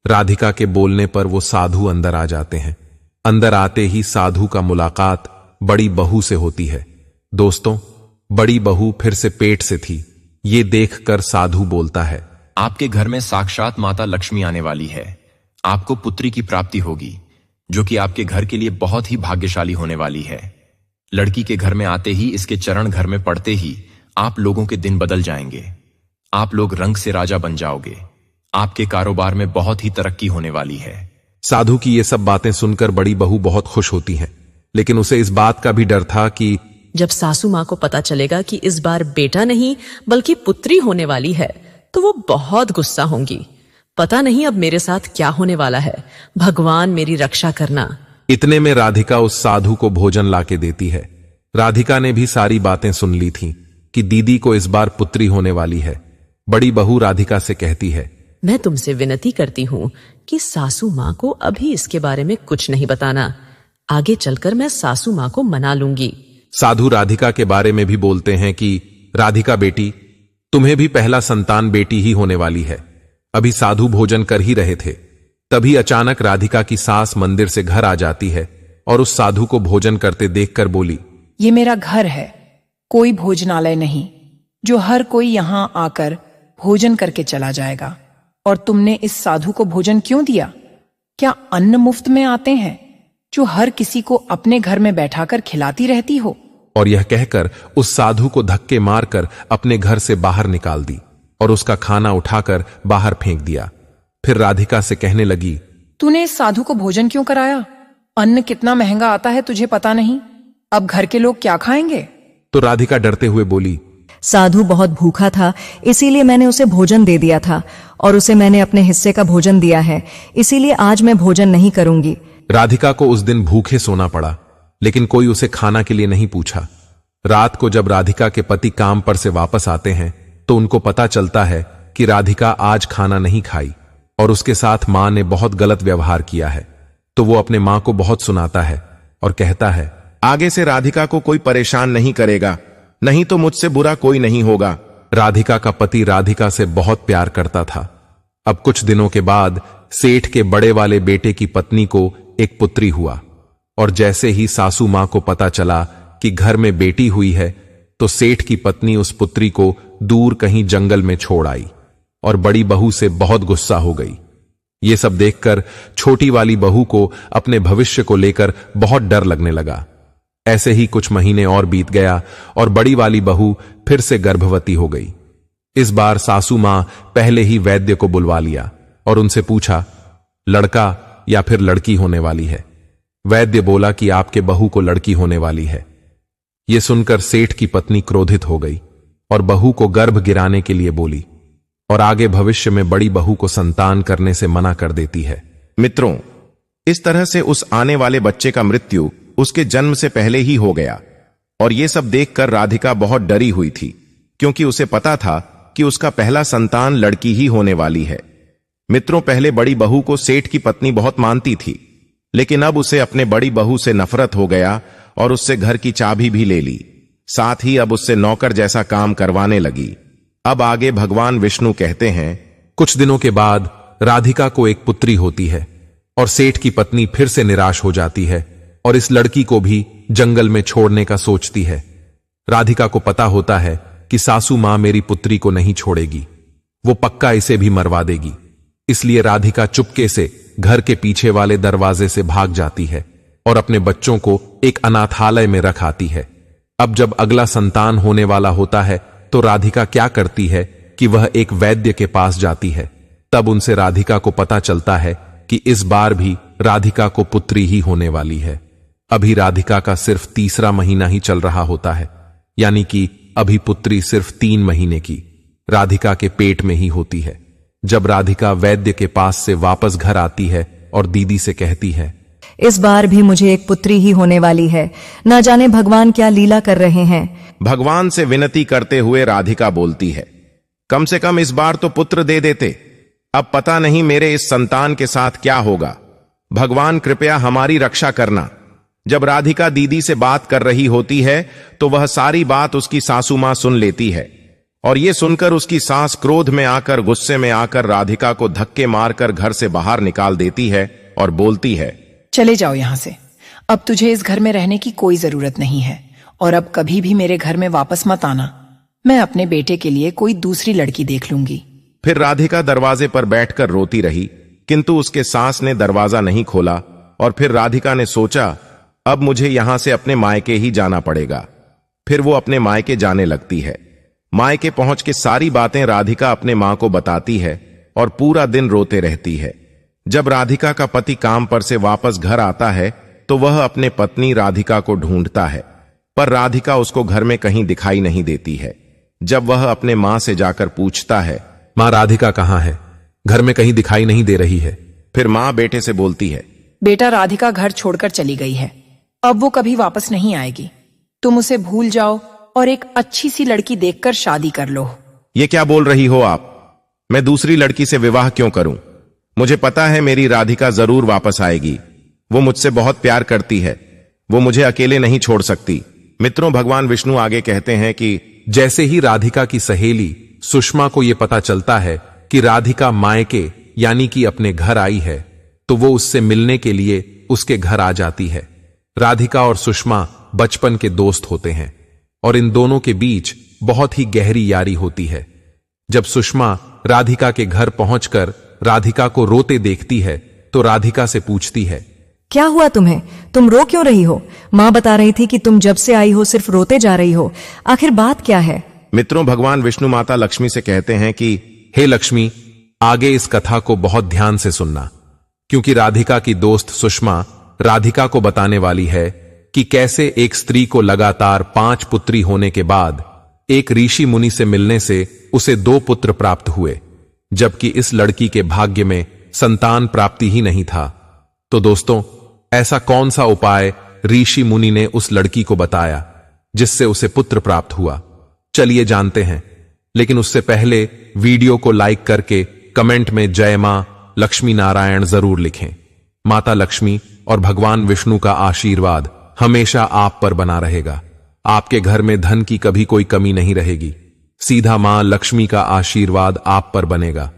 राधिका के बोलने पर वो साधु अंदर आ जाते हैं। अंदर आते ही साधु का मुलाकात बड़ी बहू से होती है। दोस्तों, बड़ी बहू फिर से पेट से थी। ये देखकर साधु बोलता है, आपके घर में साक्षात माता लक्ष्मी आने वाली है। आपको पुत्री की प्राप्ति होगी, जो कि आपके घर के लिए बहुत ही भाग्यशाली होने वाली है। लड़की के घर में आते ही, इसके चरण घर में पड़ते ही आप लोगों के दिन बदल जाएंगे। आप लोग रंग से राजा बन जाओगे। आपके कारोबार में बहुत ही तरक्की होने वाली है। साधु की ये सब बातें सुनकर बड़ी बहू बहुत खुश होती है, लेकिन उसे इस बात का भी डर था कि जब सासू माँ को पता चलेगा कि इस बार बेटा नहीं बल्कि पुत्री होने वाली है तो वो बहुत गुस्सा होंगी। पता नहीं अब मेरे साथ क्या होने वाला है। भगवान मेरी रक्षा करना। इतने में राधिका उस साधु को भोजन लाके देती है। राधिका ने भी सारी बातें सुन ली थीं कि दीदी को इस बार पुत्री होने वाली है। बड़ी बहू राधिका से कहती है, मैं तुमसे विनती करती हूँ कि सासू माँ को अभी इसके बारे में कुछ नहीं बताना। आगे चलकर मैं सासू माँ को मना लूंगी। साधु राधिका के बारे में भी बोलते हैं कि राधिका बेटी, तुम्हें भी पहला संतान बेटी ही होने वाली है। अभी साधु भोजन कर ही रहे थे, तभी अचानक राधिका की सास मंदिर से घर आ जाती है और उस साधु को भोजन करते देखकर बोली, ये मेरा घर है, कोई भोजनालय नहीं जो हर कोई यहां आकर भोजन करके चला जाएगा। और तुमने इस साधु को भोजन क्यों दिया? क्या अन्न मुफ्त में आते हैं जो हर किसी को अपने घर में बैठाकर खिलाती रहती हो? और यह कहकर उस साधु को धक्के मारकर अपने घर से बाहर निकाल दी और उसका खाना उठाकर बाहर फेंक दिया। फिर राधिका से कहने लगी, तूने इस साधु को भोजन क्यों कराया? अन्न कितना महंगा आता है तुझे पता नहीं? अब घर के लोग क्या खाएंगे? तो राधिका डरते हुए बोली, साधु बहुत भूखा था, इसीलिए मैंने उसे भोजन दे दिया था और उसे मैंने अपने हिस्से का भोजन दिया है, इसीलिए आज मैं भोजन नहीं करूंगी। राधिका को उस दिन भूखे सोना पड़ा, लेकिन कोई उसे खाना के लिए नहीं पूछा। रात को जब राधिका के पति काम पर से वापस आते हैं तो उनको पता चलता है कि राधिका आज खाना नहीं खाई और उसके साथ मां ने बहुत गलत व्यवहार किया है। तो वो अपने मां को बहुत सुनाता है और कहता है, आगे से राधिका को कोई परेशान नहीं करेगा, नहीं तो मुझसे बुरा कोई नहीं होगा। राधिका का पति राधिका से बहुत प्यार करता था। अब कुछ दिनों के बाद सेठ के बड़े वाले बेटे की पत्नी को एक पुत्री हुआ और जैसे ही सासू मां को पता चला कि घर में बेटी हुई है तो सेठ की पत्नी उस पुत्री को दूर कहीं जंगल में छोड़ आई और बड़ी बहू से बहुत गुस्सा हो गई। ये सब देखकर छोटी वाली बहू को अपने भविष्य को लेकर बहुत डर लगने लगा। ऐसे ही कुछ महीने और बीत गया और बड़ी वाली बहू फिर से गर्भवती हो गई। इस बार सासू मां पहले ही वैद्य को बुलवा लिया और उनसे पूछा, लड़का या फिर लड़की होने वाली है? वैद्य बोला कि आपके बहू को लड़की होने वाली है। यह सुनकर सेठ की पत्नी क्रोधित हो गई और बहू को गर्भ गिराने के लिए बोली और आगे भविष्य में बड़ी बहू को संतान करने से मना कर देती है। मित्रों, इस तरह से उस आने वाले बच्चे का मृत्यु उसके जन्म से पहले ही हो गया और यह सब देखकर राधिका बहुत डरी हुई थी, क्योंकि उसे पता था कि उसका पहला संतान लड़की ही होने वाली है। मित्रों, पहले बड़ी बहू को सेठ की पत्नी बहुत मानती थी, लेकिन अब उसे अपने बड़ी बहू से नफरत हो गया और उससे घर की चाबी भी ले ली। साथ ही अब उससे नौकर जैसा काम करवाने लगी। अब आगे भगवान विष्णु कहते हैं, कुछ दिनों के बाद राधिका को एक पुत्री होती है और सेठ की पत्नी फिर से निराश हो जाती है और इस लड़की को भी जंगल में छोड़ने का सोचती है। राधिका को पता होता है कि सासू मां मेरी पुत्री को नहीं छोड़ेगी, वो पक्का इसे भी मरवा देगी। इसलिए राधिका चुपके से घर के पीछे वाले दरवाजे से भाग जाती है और अपने बच्चों को एक अनाथालय में रख आती है। अब जब अगला संतान होने वाला होता है तो राधिका क्या करती है कि वह एक वैद्य के पास जाती है। तब उनसे राधिका को पता चलता है कि इस बार भी राधिका को पुत्री ही होने वाली है। अभी राधिका का सिर्फ 3रा महीना ही चल रहा होता है, यानी कि अभी पुत्री सिर्फ 3 महीने की राधिका के पेट में ही होती है। जब राधिका वैद्य के पास से वापस घर आती है और दीदी से कहती है, इस बार भी मुझे एक पुत्री ही होने वाली है, ना जाने भगवान क्या लीला कर रहे हैं। भगवान से विनती करते हुए राधिका बोलती है, कम से कम इस बार तो पुत्र दे देते, अब पता नहीं मेरे इस संतान के साथ क्या होगा। भगवान कृपया हमारी रक्षा करना। जब राधिका दीदी से बात कर रही होती है तो वह सारी बात उसकी सासू मां सुन लेती है और यह सुनकर उसकी सास क्रोध में आकर, गुस्से में आकर राधिका को धक्के मारकर घर से बाहर निकाल देती है और बोलती है, चले जाओ यहां से, अब तुझे इस घर में रहने की कोई जरूरत नहीं है और अब कभी भी मेरे घर में वापस मत आना। मैं अपने बेटे के लिए कोई दूसरी लड़की देख लूंगी। फिर राधिका दरवाजे पर बैठकर रोती रही, किंतु उसके सास ने दरवाजा नहीं खोला। और फिर राधिका ने सोचा, अब मुझे यहां से अपने मायके ही जाना पड़ेगा। फिर वो अपने मायके जाने लगती है। मायके पहुंच के सारी बातें राधिका अपने मां को बताती है और पूरा दिन रोते रहती है। जब राधिका का पति काम पर से वापस घर आता है तो वह अपने पत्नी राधिका को ढूंढता है, पर राधिका उसको घर में कहीं दिखाई नहीं देती है। जब वह अपने मां से जाकर पूछता है, मां राधिका कहां है? घर में कहीं दिखाई नहीं दे रही है। फिर मां बेटे से बोलती है, बेटा, राधिका घर छोड़कर चली गई है, अब वो कभी वापस नहीं आएगी। तुम उसे भूल जाओ और एक अच्छी सी लड़की देखकर शादी कर लो। ये क्या बोल रही हो आप? मैं दूसरी लड़की से विवाह क्यों करूं? मुझे पता है मेरी राधिका जरूर वापस आएगी। वो मुझसे बहुत प्यार करती है, वो मुझे अकेले नहीं छोड़ सकती। मित्रों, भगवान विष्णु आगे कहते हैं कि जैसे ही राधिका की सहेली सुषमा को यह पता चलता है कि राधिका मायके यानी कि अपने घर आई है, तो वो उससे मिलने के लिए उसके घर आ जाती है। राधिका और सुषमा बचपन के दोस्त होते हैं और इन दोनों के बीच बहुत ही गहरी यारी होती है। जब सुषमा राधिका के घर पहुंचकर राधिका को रोते देखती है तो राधिका से पूछती है, क्या हुआ तुम्हें? तुम रो क्यों रही हो? मां बता रही थी कि तुम जब से आई हो सिर्फ रोते जा रही हो। आखिर बात क्या है? मित्रों, भगवान विष्णु माता लक्ष्मी से कहते हैं कि हे लक्ष्मी, आगे इस कथा को बहुत ध्यान से सुनना, क्योंकि राधिका की दोस्त सुषमा राधिका को बताने वाली है कि कैसे एक स्त्री को लगातार 5 पुत्री होने के बाद एक ऋषि मुनि से मिलने से उसे 2 पुत्र प्राप्त हुए, जबकि इस लड़की के भाग्य में संतान प्राप्ति ही नहीं था। तो दोस्तों, ऐसा कौन सा उपाय ऋषि मुनि ने उस लड़की को बताया जिससे उसे पुत्र प्राप्त हुआ? चलिए जानते हैं, लेकिन उससे पहले वीडियो को लाइक करके कमेंट में जय मां लक्ष्मी नारायण जरूर लिखें। माता लक्ष्मी और भगवान विष्णु का आशीर्वाद हमेशा आप पर बना रहेगा। आपके घर में धन की कभी कोई कमी नहीं रहेगी। सीधा मां लक्ष्मी का आशीर्वाद आप पर बनेगा।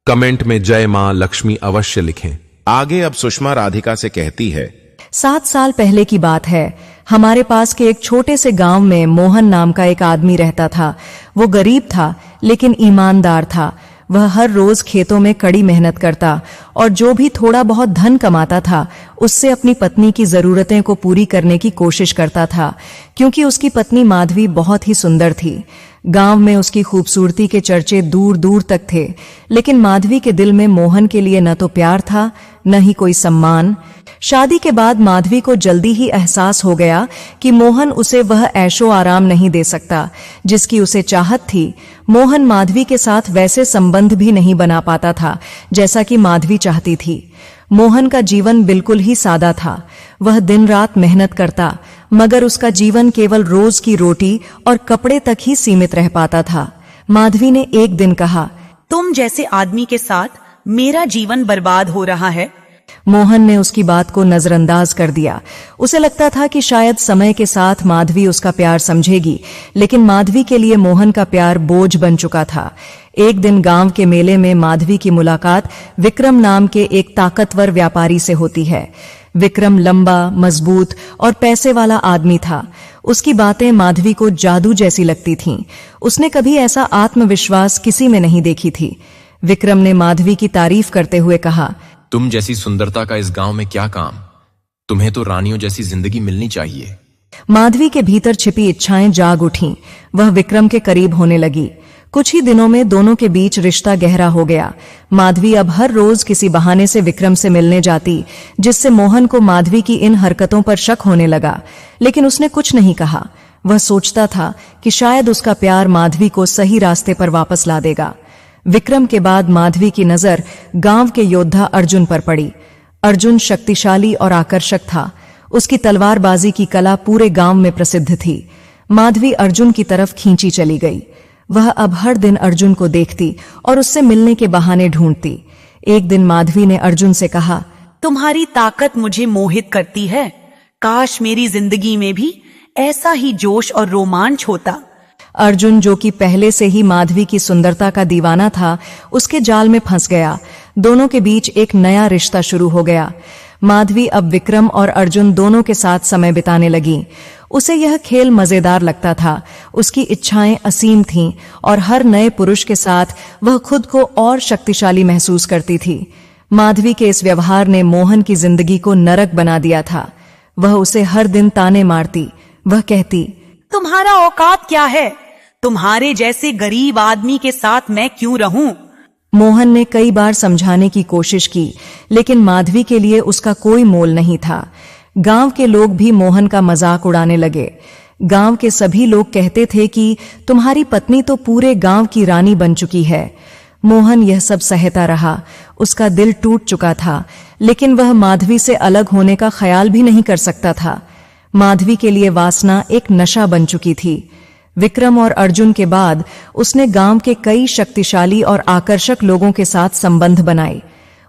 कमेंट में जय मां लक्ष्मी अवश्य लिखें। आगे अब सुषमा राधिका से कहती है, 7 साल पहले की बात है। हमारे पास के एक छोटे से गांव में मोहन नाम का एक आदमी रहता था। वो गरीब था लेकिन ईमानदार था। वह हर रोज खेतों में कड़ी मेहनत करता और जो भी थोड़ा बहुत धन कमाता था उससे अपनी पत्नी की जरूरतें को पूरी करने की कोशिश करता था, क्योंकि उसकी पत्नी माधवी बहुत ही सुंदर थी। गांव में उसकी खूबसूरती के चर्चे दूर दूर तक थे, लेकिन माधवी के दिल में मोहन के लिए न तो प्यार था न ही कोई सम्मान। शादी के बाद माधवी को जल्दी ही एहसास हो गया कि मोहन उसे वह ऐशो आराम नहीं दे सकता जिसकी उसे चाहत थी। मोहन माधवी के साथ वैसे संबंध भी नहीं बना पाता था जैसा कि माधवी चाहती थी। मोहन का जीवन बिल्कुल ही सादा था। वह दिन रात मेहनत करता, मगर उसका जीवन केवल रोज की रोटी और कपड़े तक ही सीमित रह पाता था। माधवी ने एक दिन कहा, तुम जैसे आदमी के साथ मेरा जीवन बर्बाद हो रहा है। मोहन ने उसकी बात को नजरअंदाज कर दिया। उसे लगता था कि शायद समय के साथ माधवी उसका प्यार समझेगी, लेकिन माधवी के लिए मोहन का प्यार बोझ बन चुका था। एक दिन गांव के मेले में माधवी की मुलाकात विक्रम नाम के एक ताकतवर व्यापारी से होती है। विक्रम लंबा, मजबूत और पैसे वाला आदमी था। उसकी बातें माधवी को जादू जैसी लगती थीं। उसने कभी ऐसा आत्मविश्वास किसी में नहीं देखी थी। विक्रम ने माधवी की तारीफ करते हुए कहा, तुम जैसी सुंदरता का इस गांव में क्या काम? तुम्हें तो रानियों जैसी जिंदगी मिलनी चाहिए। माधवी के भीतर छिपी इच्छाएं जाग उठीं। वह विक्रम के करीब होने लगी। कुछ ही दिनों में दोनों के बीच रिश्ता गहरा हो गया। माधवी अब हर रोज किसी बहाने से विक्रम से मिलने जाती, जिससे मोहन को माधवी की इन हरकतों पर शक होने लगा, लेकिन उसने कुछ नहीं कहा। वह सोचता था कि शायद उसका प्यार माधवी को सही रास्ते पर वापस ला देगा। विक्रम के बाद माधवी की नजर गांव के योद्धा अर्जुन पर पड़ी। अर्जुन शक्तिशाली और आकर्षक था। उसकी तलवारबाजी की कला पूरे गांव में प्रसिद्ध थी। माधवी अर्जुन की तरफ खींची चली गई। वह अब हर दिन अर्जुन को देखती और उससे मिलने के बहाने ढूंढती। एक दिन माधवी ने अर्जुन से कहा, तुम्हारी ताकत मुझे मोहित करती है। काश मेरी जिंदगी में भी ऐसा ही जोश और रोमांच होता। अर्जुन, जो कि पहले से ही माधवी की सुंदरता का दीवाना था, उसके जाल में फंस गया। दोनों के बीच एक नया रिश्ता शुरू हो गया। माधवी अब विक्रम और अर्जुन दोनों के साथ समय बिताने लगी। उसे यह खेल मजेदार लगता था। उसकी इच्छाएं असीम थीं और हर नए पुरुष के साथ वह खुद को और शक्तिशाली महसूस करती थी। माधवी के इस व्यवहार ने मोहन की जिंदगी को नरक बना दिया था। वह उसे हर दिन ताने मारती। वह कहती, तुम्हारा औकात क्या है? तुम्हारे जैसे गरीब आदमी के साथ मैं क्यों रहूं? मोहन ने कई बार समझाने की कोशिश की, लेकिन माधवी के लिए उसका कोई मोल नहीं था। गांव के लोग भी मोहन का मजाक उड़ाने लगे। गांव के सभी लोग कहते थे कि तुम्हारी पत्नी तो पूरे गांव की रानी बन चुकी है। मोहन यह सब सहता रहा। उसका दिल टूट चुका था, लेकिन वह माधवी से अलग होने का ख्याल भी नहीं कर सकता था। माधवी के लिए वासना एक नशा बन चुकी थी। विक्रम और अर्जुन के बाद उसने गांव के कई शक्तिशाली और आकर्षक लोगों के साथ संबंध बनाए।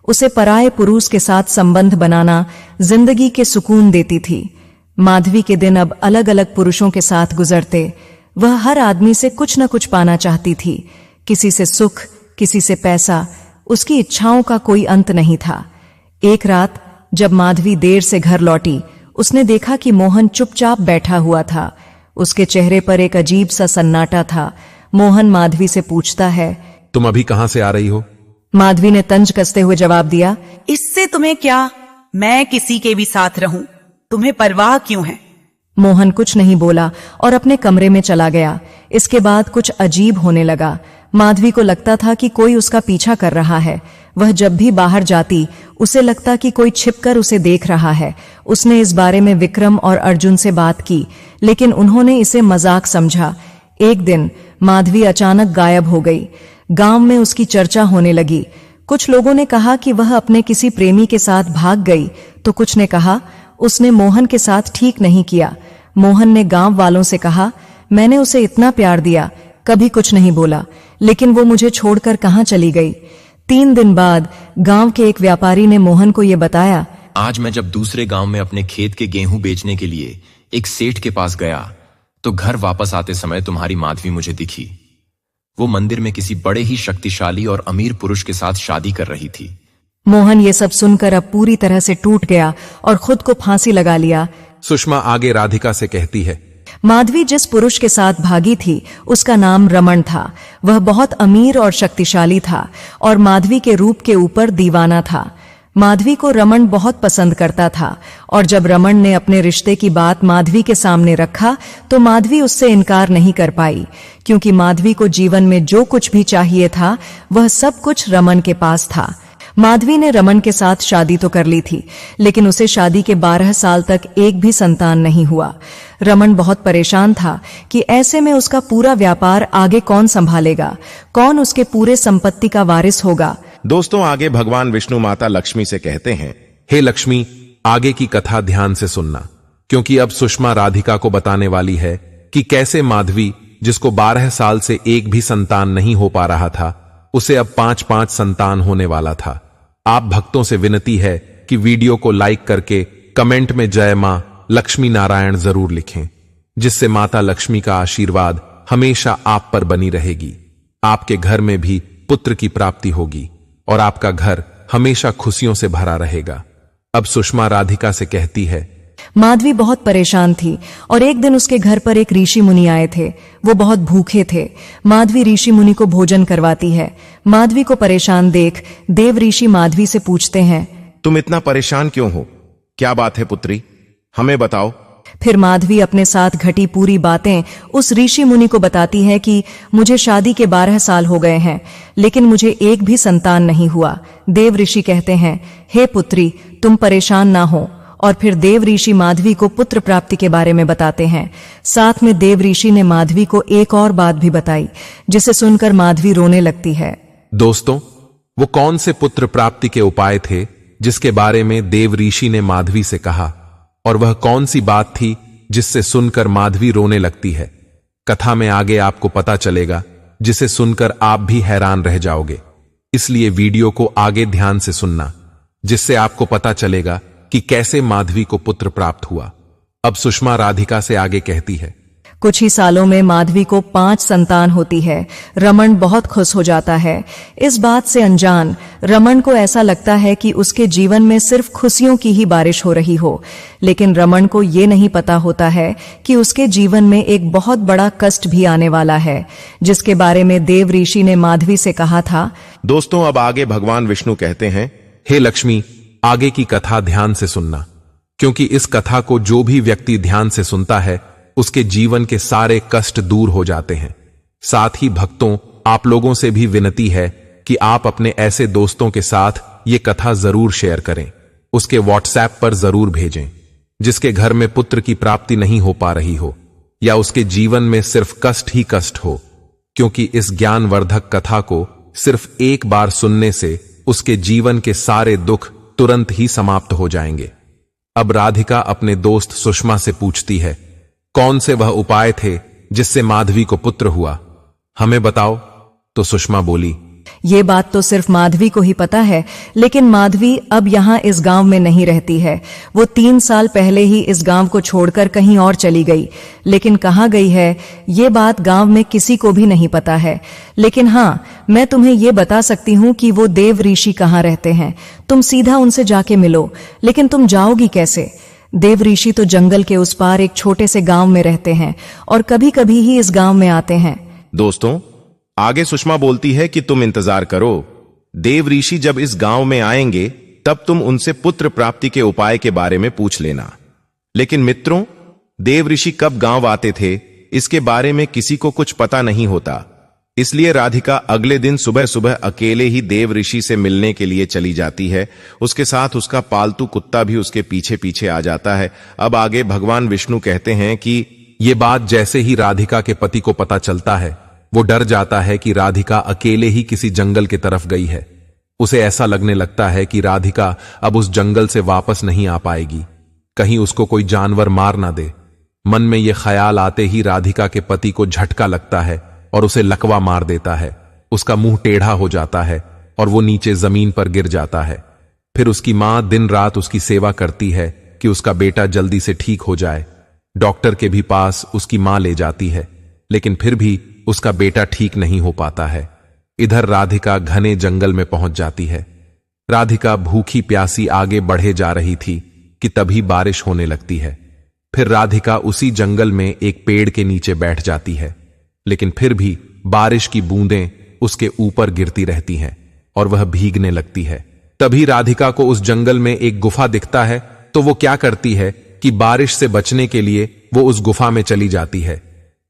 उसे पराये पुरुष के साथ संबंध बनाना जिंदगी के सुकून देती थी। माधवी के दिन अब अलग अलग पुरुषों के साथ गुजरते। वह हर आदमी से कुछ न कुछ पाना चाहती थी, किसी से सुख, किसी से पैसा। उसकी इच्छाओं का कोई अंत नहीं था। एक रात जब माधवी देर से घर लौटी, उसने देखा कि मोहन चुपचाप बैठा हुआ था। उसके चेहरे पर एक अजीब सा सन्नाटा था। मोहन माधवी से पूछता है, तुम अभी कहां से आ रही हो? माधवी ने तंज कसते हुए जवाब दिया, इससे तुम्हें क्या? मैं किसी के भी साथ रहूं, तुम्हें परवाह क्यों है? मोहन कुछ नहीं बोला और अपने कमरे में चला गया। इसके बाद कुछ अजीब होने लगा। माधवी को लगता था कि कोई उसका पीछा कर रहा है। वह जब भी बाहर जाती, उसे लगता कि कोई छिपकर उसे देख रहा है। उसने इस बारे में विक्रम और अर्जुन से बात की, लेकिन उन्होंने इसे मजाक समझा। एक दिन माधवी अचानक गायब हो गई। गांव में उसकी चर्चा होने लगी। कुछ लोगों ने कहा कि वह अपने किसी प्रेमी के साथ भाग गई, तो कुछ ने कहा उसने मोहन के साथ ठीक नहीं किया। मोहन ने गांव वालों से कहा, मैंने उसे इतना प्यार दिया, कभी कुछ नहीं बोला, लेकिन वो मुझे छोड़कर कहां चली गई। 3 दिन बाद गांव के एक व्यापारी ने मोहन को यह बताया, आज मैं जब दूसरे गांव में अपने खेत के गेहूं बेचने के लिए एक सेठ के पास गया, तो घर वापस आते समय तुम्हारी माधवी मुझे दिखी। वो मंदिर में किसी बड़े ही शक्तिशाली और अमीर पुरुष के साथ शादी कर रही थी। मोहन ये सब सुनकर अब पूरी तरह से टूट गया और खुद को फांसी लगा लिया। सुषमा आगे राधिका से कहती है, माधवी जिस पुरुष के साथ भागी थी, उसका नाम रमन था। वह बहुत अमीर और शक्तिशाली था और माधवी के रूप के ऊपर दीवाना था। माधवी को रमन बहुत पसंद करता था और जब रमन ने अपने रिश्ते की बात माधवी के सामने रखा, तो माधवी उससे इनकार नहीं कर पाई, क्योंकि माधवी को जीवन में जो कुछ भी चाहिए था, वह सब कुछ रमन के पास था। माधवी ने रमन के साथ शादी तो कर ली थी, लेकिन उसे शादी के 12 साल तक एक भी संतान नहीं हुआ। रमन बहुत परेशान था कि ऐसे में उसका पूरा व्यापार आगे कौन संभालेगा, कौन उसके पूरे संपत्ति का वारिस होगा। दोस्तों, आगे भगवान विष्णु माता लक्ष्मी से कहते हैं, हे लक्ष्मी, आगे की कथा ध्यान से सुनना, क्योंकि अब सुषमा राधिका को बताने वाली है कि कैसे माधवी, जिसको 12 साल से एक भी संतान नहीं हो पा रहा था, उसे अब 5-5 संतान होने वाला था। आप भक्तों से विनती है कि वीडियो को लाइक करके कमेंट में जय मां लक्ष्मी नारायण जरूर लिखें, जिससे माता लक्ष्मी का आशीर्वाद हमेशा आप पर बनी रहेगी। आपके घर में भी पुत्र की प्राप्ति होगी और आपका घर हमेशा खुशियों से भरा रहेगा। अब सुषमा राधिका से कहती है, माधवी बहुत परेशान थी और एक दिन उसके घर पर एक ऋषि मुनि आए थे। वो बहुत भूखे थे। माधवी ऋषि मुनि को भोजन करवाती है। माधवी को परेशान देख देव ऋषि माधवी से पूछते हैं, तुम इतना परेशान क्यों हो? क्या बात है पुत्री, हमें बताओ। फिर माधवी अपने साथ घटी पूरी बातें उस ऋषि मुनि को बताती है कि मुझे शादी के 12 साल हो गए हैं, लेकिन मुझे एक भी संतान नहीं हुआ। देव ऋषि कहते हैं, हे पुत्री, तुम परेशान ना हो। और फिर देव ऋषि माधवी को पुत्र प्राप्ति के बारे में बताते हैं। साथ में देव ऋषि ने माधवी को एक और बात भी बताई, जिसे सुनकर माधवी रोने लगती है। दोस्तों, वो कौन से पुत्र प्राप्ति के उपाय थे जिसके बारे में देव ऋषि ने माधवी से कहा, और वह कौन सी बात थी जिससे सुनकर माधवी रोने लगती है? कथा में आगे आपको पता चलेगा, जिसे सुनकर आप भी हैरान रह जाओगे। इसलिए वीडियो को आगे ध्यान से सुनना, जिससे आपको पता चलेगा कि कैसे माधवी को पुत्र प्राप्त हुआ। अब सुषमा राधिका से आगे कहती है, कुछ ही सालों में माधवी को 5 संतान होती है। रमन बहुत खुश हो जाता है। इस बात से अनजान रमन को ऐसा लगता है कि उसके जीवन में सिर्फ खुशियों की ही बारिश हो रही हो, लेकिन रमन को ये नहीं पता होता है कि उसके जीवन में एक बहुत बड़ा कष्ट भी आने वाला है, जिसके बारे में देव ऋषि ने माधवी से कहा था। दोस्तों, अब आगे भगवान विष्णु कहते हैं, हे लक्ष्मी, आगे की कथा ध्यान से सुनना, क्योंकि इस कथा को जो भी व्यक्ति ध्यान से सुनता है उसके जीवन के सारे कष्ट दूर हो जाते हैं। साथ ही भक्तों, आप लोगों से भी विनती है कि आप अपने ऐसे दोस्तों के साथ ये कथा जरूर शेयर करें, उसके व्हाट्सएप पर जरूर भेजें, जिसके घर में पुत्र की प्राप्ति नहीं हो पा रही हो या उसके जीवन में सिर्फ कष्ट ही कष्ट हो, क्योंकि इस ज्ञानवर्धक कथा को सिर्फ एक बार सुनने से उसके जीवन के सारे दुख तुरंत ही समाप्त हो जाएंगे। अब राधिका अपने दोस्त सुषमा से पूछती है, कौन से वह उपाय थे जिससे माधवी को पुत्र हुआ, हमें बताओ। तो सुषमा बोली, ये बात तो सिर्फ माधवी को ही पता है, लेकिन माधवी अब यहाँ इस गांव में नहीं रहती है। वो 3 साल पहले ही इस गांव को छोड़कर कहीं और चली गई, लेकिन कहाँ गई है ये बात गांव में किसी को भी नहीं पता है। लेकिन हाँ, मैं तुम्हें ये बता सकती हूँ कि वो देव ऋषि कहाँ रहते हैं। तुम सीधा उनसे जाके मिलो। लेकिन तुम जाओगी कैसे? देव ऋषि तो जंगल के उस पार एक छोटे से गांव में रहते हैं और कभी कभी ही इस गांव में आते हैं। दोस्तों, आगे सुषमा बोलती है कि तुम इंतजार करो, देव ऋषि जब इस गांव में आएंगे तब तुम उनसे पुत्र प्राप्ति के उपाय के बारे में पूछ लेना। लेकिन मित्रों, देव ऋषि कब गांव आते थे इसके बारे में किसी को कुछ पता नहीं होता, इसलिए राधिका अगले दिन सुबह सुबह अकेले ही देव ऋषि से मिलने के लिए चली जाती है। उसके साथ उसका पालतू कुत्ता भी उसके पीछे पीछे आ जाता है। अब आगे भगवान विष्णु कहते हैं कि ये बात जैसे ही राधिका के पति को पता चलता है, वो डर जाता है कि राधिका अकेले ही किसी जंगल की तरफ गई है। उसे ऐसा लगने लगता है कि राधिका अब उस जंगल से वापस नहीं आ पाएगी, कहीं उसको कोई जानवर मार ना दे। मन में यह ख्याल आते ही राधिका के पति को झटका लगता है और उसे लकवा मार देता है। उसका मुंह टेढ़ा हो जाता है और वो नीचे जमीन पर गिर जाता है। फिर उसकी मां दिन रात उसकी सेवा करती है कि उसका बेटा जल्दी से ठीक हो जाए। डॉक्टर के भी पास उसकी मां ले जाती है, लेकिन फिर भी उसका बेटा ठीक नहीं हो पाता है। इधर राधिका घने जंगल में पहुंच जाती है। राधिका भूखी प्यासी आगे बढ़े जा रही थी कि तभी बारिश होने लगती है। फिर राधिका उसी जंगल में एक पेड़ के नीचे बैठ जाती है, लेकिन फिर भी बारिश की बूंदें उसके ऊपर गिरती रहती हैं और वह भीगने लगती है। तभी राधिका को उस जंगल में एक गुफा दिखता है, तो वो क्या करती है कि बारिश से बचने के लिए वो उस गुफा में चली जाती है।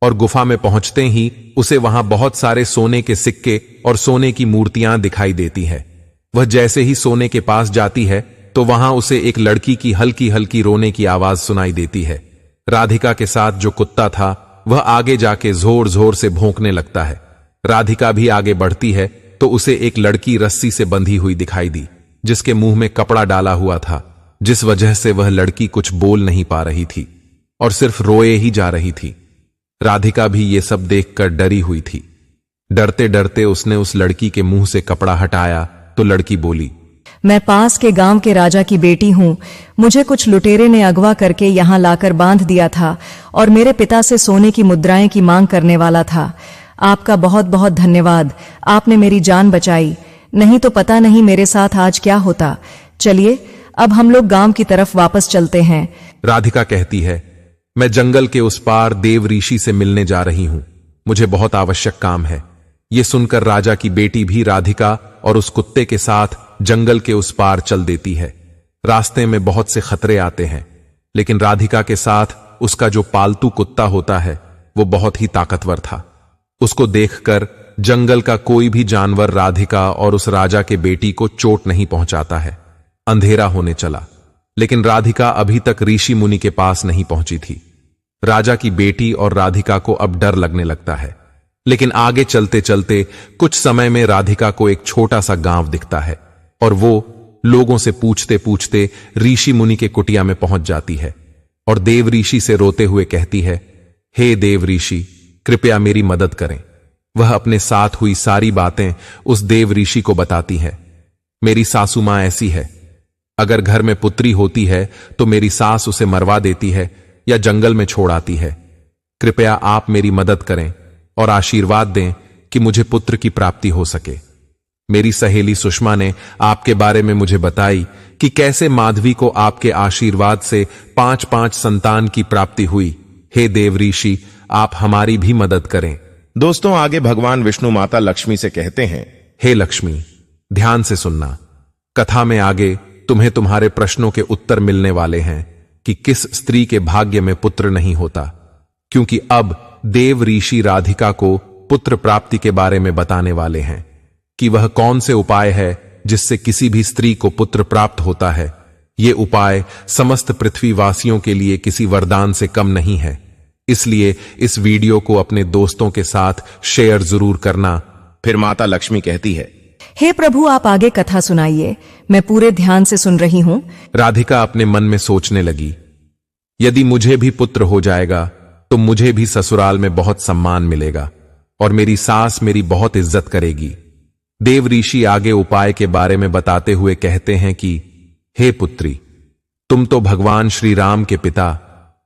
और गुफा में पहुंचते ही उसे वहां बहुत सारे सोने के सिक्के और सोने की मूर्तियां दिखाई देती है। वह जैसे ही सोने के पास जाती है तो वहां उसे एक लड़की की हल्की हल्की रोने की आवाज सुनाई देती है। राधिका के साथ जो कुत्ता था वह आगे जाके जोर जोर से भौंकने लगता है। राधिका भी आगे बढ़ती है तो उसे एक लड़की रस्सी से बंधी हुई दिखाई दी, जिसके मुंह में कपड़ा डाला हुआ था, जिस वजह से वह लड़की कुछ बोल नहीं पा रही थी और सिर्फ रोए ही जा रही थी। राधिका भी ये सब देखकर डरी हुई थी। डरते डरते उसने उस लड़की के मुंह से कपड़ा हटाया तो लड़की बोली, मैं पास के गांव के राजा की बेटी हूं। मुझे कुछ लुटेरे ने अगवा करके यहां लाकर बांध दिया था और मेरे पिता से सोने की मुद्राएं की मांग करने वाला था। आपका बहुत बहुत धन्यवाद, आपने मेरी जान बचाई, नहीं तो पता नहीं मेरे साथ आज क्या होता। चलिए अब हम लोग गांव की तरफ वापस चलते हैं। राधिका कहती है, मैं जंगल के उस पार देव ऋषि से मिलने जा रही हूं, मुझे बहुत आवश्यक काम है। यह सुनकर राजा की बेटी भी राधिका और उस कुत्ते के साथ जंगल के उस पार चल देती है। रास्ते में बहुत से खतरे आते हैं, लेकिन राधिका के साथ उसका जो पालतू कुत्ता होता है वो बहुत ही ताकतवर था। उसको देखकर जंगल का कोई भी जानवर राधिका और उस राजा के बेटी को चोट नहीं पहुंचाता है। अंधेरा होने चला, लेकिन राधिका अभी तक ऋषि मुनि के पास नहीं पहुंची थी। राजा की बेटी और राधिका को अब डर लगने लगता है, लेकिन आगे चलते चलते कुछ समय में राधिका को एक छोटा सा गांव दिखता है और वो लोगों से पूछते पूछते ऋषि मुनि के कुटिया में पहुंच जाती है और देव ऋषि से रोते हुए कहती है, हे देव ऋषि, कृपया मेरी मदद करें। वह अपने साथ हुई सारी बातें उस देव ऋषि को बताती है। मेरी सासू मां ऐसी है, अगर घर में पुत्री होती है तो मेरी सास उसे मरवा देती है या जंगल में छोड़ आती है। कृपया आप मेरी मदद करें और आशीर्वाद दें कि मुझे पुत्र की प्राप्ति हो सके। मेरी सहेली सुषमा ने आपके बारे में मुझे बताई कि कैसे माधवी को आपके आशीर्वाद से 5-5 संतान की प्राप्ति हुई। हे देव ऋषि, आप हमारी भी मदद करें। दोस्तों, आगे भगवान विष्णु माता लक्ष्मी से कहते हैं, हे लक्ष्मी, ध्यान से सुनना। कथा में आगे तुम्हें तुम्हारे प्रश्नों के उत्तर मिलने वाले हैं कि किस स्त्री के भाग्य में पुत्र नहीं होता, क्योंकि अब देव ऋषि राधिका को पुत्र प्राप्ति के बारे में बताने वाले हैं कि वह कौन से उपाय है जिससे किसी भी स्त्री को पुत्र प्राप्त होता है। ये उपाय समस्त पृथ्वीवासियों के लिए किसी वरदान से कम नहीं है, इसलिए इस वीडियो को अपने दोस्तों के साथ शेयर जरूर करना। फिर माता लक्ष्मी कहती है, हे प्रभु, आप आगे कथा सुनाइए, मैं पूरे ध्यान से सुन रही हूं। राधिका अपने मन में सोचने लगी, यदि मुझे भी पुत्र हो जाएगा तो मुझे भी ससुराल में बहुत सम्मान मिलेगा और मेरी सास मेरी बहुत इज्जत करेगी। देव ऋषि आगे उपाय के बारे में बताते हुए कहते हैं कि हे पुत्री, तुम तो भगवान श्री राम के पिता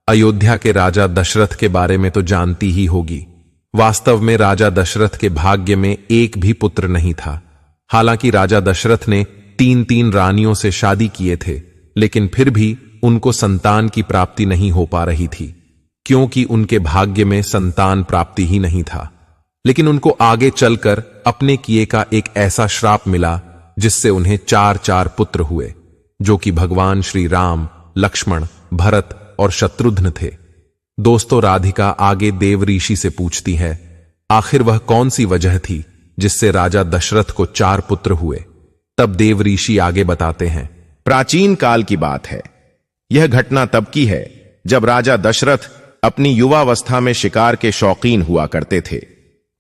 अयोध्या के राजा दशरथ के बारे में तो जानती ही होगी। वास्तव में राजा दशरथ के भाग्य में एक भी पुत्र नहीं था। हालांकि राजा दशरथ ने 3-3 रानियों से शादी किए थे, लेकिन फिर भी उनको संतान की प्राप्ति नहीं हो पा रही थी, क्योंकि उनके भाग्य में संतान प्राप्ति ही नहीं था। लेकिन उनको आगे चलकर अपने किए का एक ऐसा श्राप मिला जिससे उन्हें 4-4 पुत्र हुए, जो कि भगवान श्री राम, लक्ष्मण, भरत और शत्रुघ्न थे। दोस्तों, राधिका आगे देव ऋषि से पूछती है, आखिर वह कौन सी वजह थी जिससे राजा दशरथ को 4 पुत्र हुए। तब देव ऋषि आगे बताते हैं, प्राचीन काल की बात है। यह घटना तब की है जब राजा दशरथ अपनी युवावस्था में शिकार के शौकीन हुआ करते थे।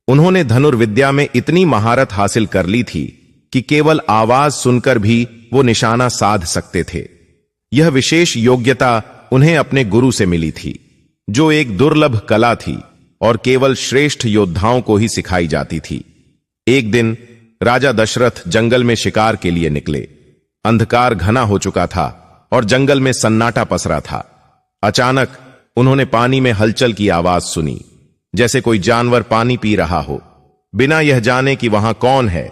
उन्होंने धनुर्विद्या में इतनी महारत हासिल कर ली थी कि केवल आवाज सुनकर भी वो निशाना साध सकते थे। यह विशेष योग्यता उन्हें अपने गुरु से मिली थी, जो एक दुर्लभ कला थी और केवल श्रेष्ठ योद्धाओं को ही सिखाई जाती थी। एक दिन राजा दशरथ जंगल में शिकार के लिए निकले। अंधकार घना हो चुका था और जंगल में सन्नाटा पसरा था। अचानक उन्होंने पानी में हलचल की आवाज सुनी, जैसे कोई जानवर पानी पी रहा हो। बिना यह जाने कि वहां कौन है,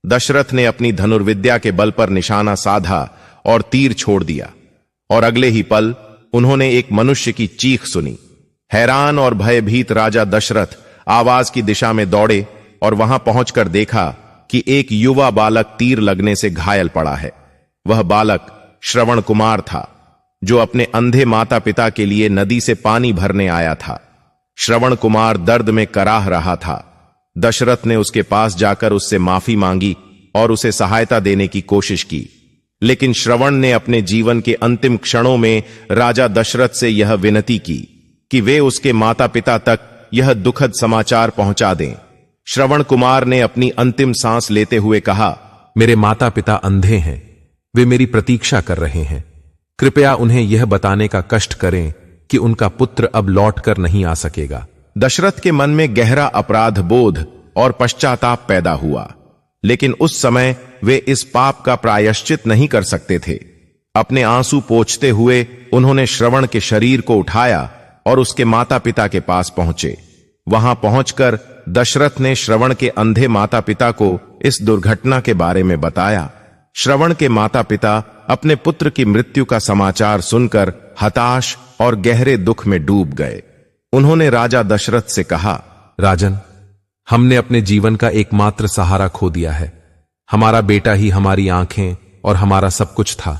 दशरथ ने अपनी धनुर्विद्या के बल पर निशाना साधा और तीर छोड़ दिया, और अगले ही पल उन्होंने एक मनुष्य की चीख सुनी। हैरान और भयभीत राजा दशरथ आवाज की दिशा में दौड़े और वहां पहुंचकर देखा कि एक युवा बालक तीर लगने से घायल पड़ा है। वह बालक श्रवण कुमार था, जो अपने अंधे माता पिता के लिए नदी से पानी भरने आया था। श्रवण कुमार दर्द में कराह रहा था। दशरथ ने उसके पास जाकर उससे माफी मांगी और उसे सहायता देने की कोशिश की, लेकिन श्रवण ने अपने जीवन के अंतिम क्षणों में राजा दशरथ से यह विनती की कि वे उसके माता पिता तक यह दुखद समाचार पहुंचा दें। श्रवण कुमार ने अपनी अंतिम सांस लेते हुए कहा, मेरे माता पिता अंधे हैं, वे मेरी प्रतीक्षा कर रहे हैं। कृपया उन्हें यह बताने का कष्ट करें कि उनका पुत्र अब लौट कर नहीं आ सकेगा। दशरथ के मन में गहरा अपराध बोध और पश्चाताप पैदा हुआ, लेकिन उस समय वे इस पाप का प्रायश्चित नहीं कर सकते थे। अपने आंसू पोंछते हुए उन्होंने श्रवण के शरीर को उठाया और उसके माता पिता के पास पहुंचे। वहां पहुंचकर दशरथ ने श्रवण के अंधे माता पिता को इस दुर्घटना के बारे में बताया। श्रवण के माता पिता अपने पुत्र की मृत्यु का समाचार सुनकर हताश और गहरे दुख में डूब गए। उन्होंने राजा दशरथ से कहा, राजन, हमने अपने जीवन का एकमात्र सहारा खो दिया है। हमारा बेटा ही हमारी आंखें और हमारा सब कुछ था।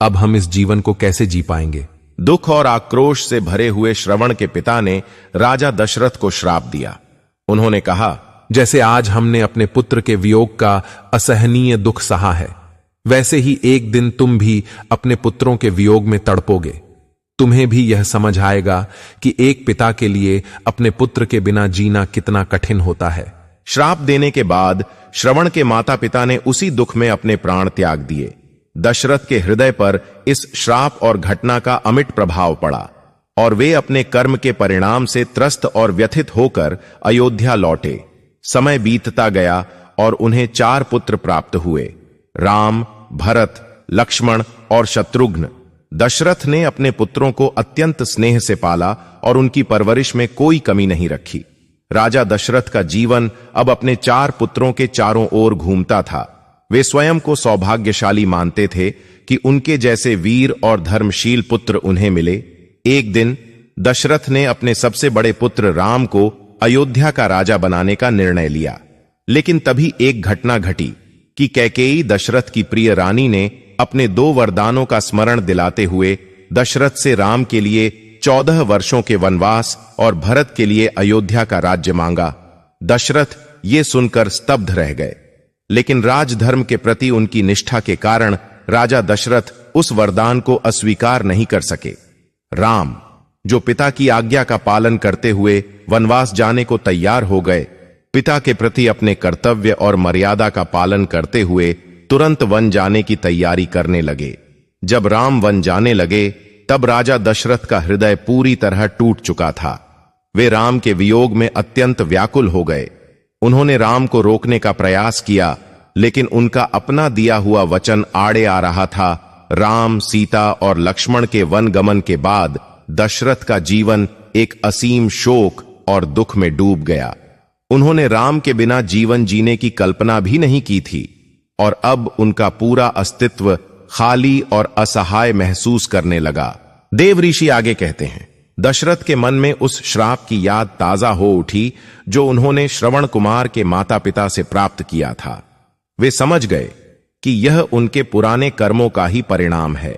अब हम इस जीवन को कैसे जी पाएंगे? दुख और आक्रोश से भरे हुए श्रवण के पिता ने राजा दशरथ को श्राप दिया। उन्होंने कहा, जैसे आज हमने अपने पुत्र के वियोग का असहनीय दुख सहा है, वैसे ही एक दिन तुम भी अपने पुत्रों के वियोग में तड़पोगे। तुम्हें भी यह समझ आएगा कि एक पिता के लिए अपने पुत्र के बिना जीना कितना कठिन होता है। श्राप देने के बाद श्रवण के माता पिता ने उसी दुख में अपने प्राण त्याग दिए। दशरथ के हृदय पर इस श्राप और घटना का अमिट प्रभाव पड़ा और वे अपने कर्म के परिणाम से त्रस्त और व्यथित होकर अयोध्या लौटे। समय बीतता गया और उन्हें 4 पुत्र प्राप्त हुए, राम, भरत, लक्ष्मण और शत्रुघ्न। दशरथ ने अपने पुत्रों को अत्यंत स्नेह से पाला और उनकी परवरिश में कोई कमी नहीं रखी। राजा दशरथ का जीवन अब अपने 4 पुत्रों के चारों ओर घूमता था। वे स्वयं को सौभाग्यशाली मानते थे कि उनके जैसे वीर और धर्मशील पुत्र उन्हें मिले। एक दिन दशरथ ने अपने सबसे बड़े पुत्र राम को अयोध्या का राजा बनाने का निर्णय लिया। लेकिन तभी एक घटना घटी कि कैकेयी दशरथ की प्रिय रानी ने अपने 2 वरदानों का स्मरण दिलाते हुए दशरथ से राम के लिए 14 वर्षों के वनवास और भरत के लिए अयोध्या का राज्य मांगा। दशरथ ये सुनकर स्तब्ध रह गए, लेकिन राजधर्म के प्रति उनकी निष्ठा के कारण राजा दशरथ उस वरदान को अस्वीकार नहीं कर सके। राम, जो पिता की आज्ञा का पालन करते हुए वनवास जाने को तैयार हो गए, पिता के प्रति अपने कर्तव्य और मर्यादा का पालन करते हुए तुरंत वन जाने की तैयारी करने लगे। जब राम वन जाने लगे, तब राजा दशरथ का हृदय पूरी तरह टूट चुका था। वे राम के वियोग में अत्यंत व्याकुल हो गए। उन्होंने राम को रोकने का प्रयास किया, लेकिन उनका अपना दिया हुआ वचन आड़े आ रहा था। राम, सीता और लक्ष्मण के वन गमन के बाद दशरथ का जीवन एक असीम शोक और दुख में डूब गया। उन्होंने राम के बिना जीवन जीने की कल्पना भी नहीं की थी और अब उनका पूरा अस्तित्व खाली और असहाय महसूस करने लगा। देव ऋषि आगे कहते हैं, दशरथ के मन में उस श्राप की याद ताजा हो उठी जो उन्होंने श्रवण कुमार के माता पिता से प्राप्त किया था। वे समझ गए कि यह उनके पुराने कर्मों का ही परिणाम है।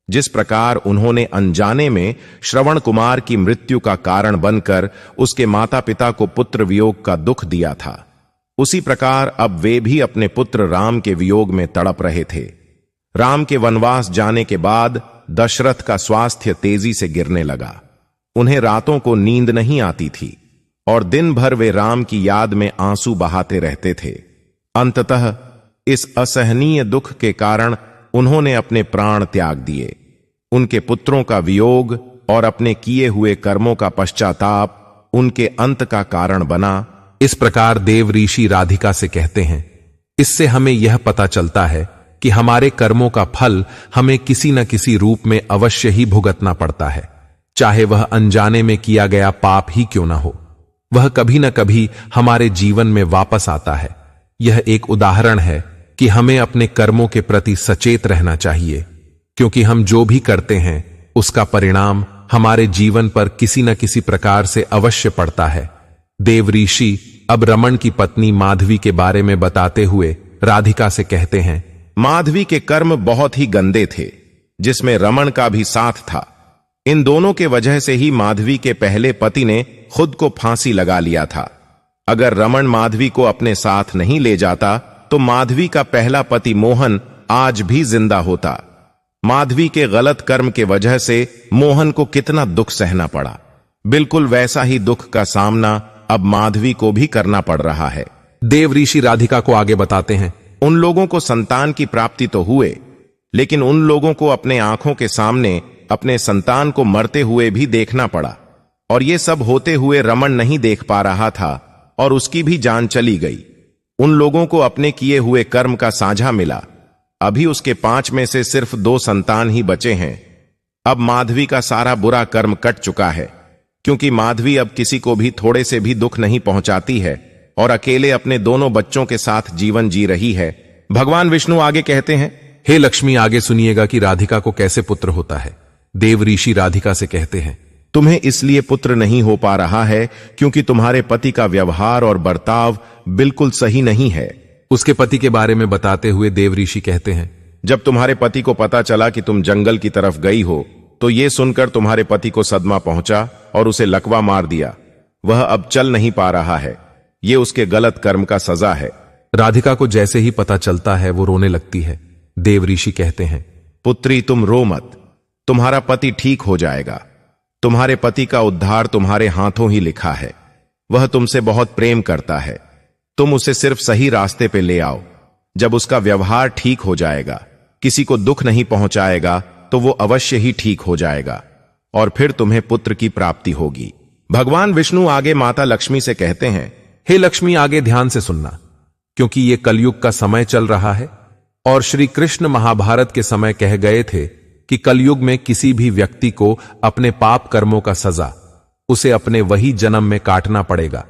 जिस प्रकार उन्होंने अनजाने में श्रवण कुमार की मृत्यु का कारण बनकर उसके माता पिता को पुत्र वियोग का दुख दिया था, उसी प्रकार अब वे भी अपने पुत्र राम के वियोग में तड़प रहे थे। राम के वनवास जाने के बाद दशरथ का स्वास्थ्य तेजी से गिरने लगा। उन्हें रातों को नींद नहीं आती थी और दिन भर वे राम की याद में आंसू बहाते रहते थे। अंततः इस असहनीय दुख के कारण उन्होंने अपने प्राण त्याग दिए। उनके पुत्रों का वियोग और अपने किए हुए कर्मों का पश्चाताप उनके अंत का कारण बना। इस प्रकार देव ऋषि राधिका से कहते हैं, इससे हमें यह पता चलता है कि हमारे कर्मों का फल हमें किसी न किसी रूप में अवश्य ही भुगतना पड़ता है, चाहे वह अनजाने में किया गया पाप ही क्यों न हो। वह कभी न कभी हमारे जीवन में वापस आता है। यह एक उदाहरण है कि हमें अपने कर्मों के प्रति सचेत रहना चाहिए, क्योंकि हम जो भी करते हैं उसका परिणाम हमारे जीवन पर किसी न किसी प्रकार से अवश्य पड़ता है। देव ऋषि अब रमण की पत्नी माधवी के बारे में बताते हुए राधिका से कहते हैं, माधवी के कर्म बहुत ही गंदे थे, जिसमें रमण का भी साथ था। इन दोनों के वजह से ही माधवी के पहले पति ने खुद को फांसी लगा लिया था। अगर रमण माधवी को अपने साथ नहीं ले जाता तो माधवी का पहला पति मोहन आज भी जिंदा होता। माधवी के गलत कर्म के वजह से मोहन को कितना दुख सहना पड़ा, बिल्कुल वैसा ही दुख का सामना अब माधवी को भी करना पड़ रहा है। देव ऋषि राधिका को आगे बताते हैं, उन लोगों को संतान की प्राप्ति तो हुए, लेकिन उन लोगों को अपने आंखों के सामने अपने संतान को मरते हुए भी देखना पड़ा, और ये सब होते हुए रमण नहीं देख पा रहा था और उसकी भी जान चली गई। उन लोगों को अपने किए हुए कर्म का साझा मिला। अभी उसके 5 में से सिर्फ 2 संतान ही बचे हैं। अब माधवी का सारा बुरा कर्म कट चुका है, क्योंकि माधवी अब किसी को भी थोड़े से भी दुख नहीं पहुंचाती है और अकेले अपने दोनों बच्चों के साथ जीवन जी रही है। भगवान विष्णु आगे कहते हैं, हे लक्ष्मी, आगे सुनिएगा कि राधिका को कैसे पुत्र होता है। देव ऋषि राधिका से कहते हैं, तुम्हें इसलिए पुत्र नहीं हो पा रहा है क्योंकि तुम्हारे पति का व्यवहार और बर्ताव बिल्कुल सही नहीं है। उसके पति के बारे में बताते हुए देव ऋषि कहते हैं, जब तुम्हारे पति को पता चला कि तुम जंगल की तरफ गई हो तो यह सुनकर तुम्हारे पति को सदमा पहुंचा और उसे लकवा मार दिया। वह अब चल नहीं पा रहा है। यह उसके गलत कर्म का सजा है। राधिका को जैसे ही पता चलता है वो रोने लगती है। देव ऋषि कहते हैं, पुत्री तुम रो मत, तुम्हारा पति ठीक हो जाएगा। तुम्हारे पति का उद्धार तुम्हारे हाथों ही लिखा है। वह तुमसे बहुत प्रेम करता है। तुम उसे सिर्फ सही रास्ते पे ले आओ। जब उसका व्यवहार ठीक हो जाएगा, किसी को दुख नहीं पहुंचाएगा, तो वो अवश्य ही ठीक हो जाएगा और फिर तुम्हें पुत्र की प्राप्ति होगी। भगवान विष्णु आगे माता लक्ष्मी से कहते हैं, हे लक्ष्मी, आगे ध्यान से सुनना, क्योंकि ये कलयुग का समय चल रहा है और श्री कृष्ण महाभारत के समय कह गए थे कि कलयुग में किसी भी व्यक्ति को अपने पाप कर्मों का सजा उसे अपने वही जन्म में काटना पड़ेगा।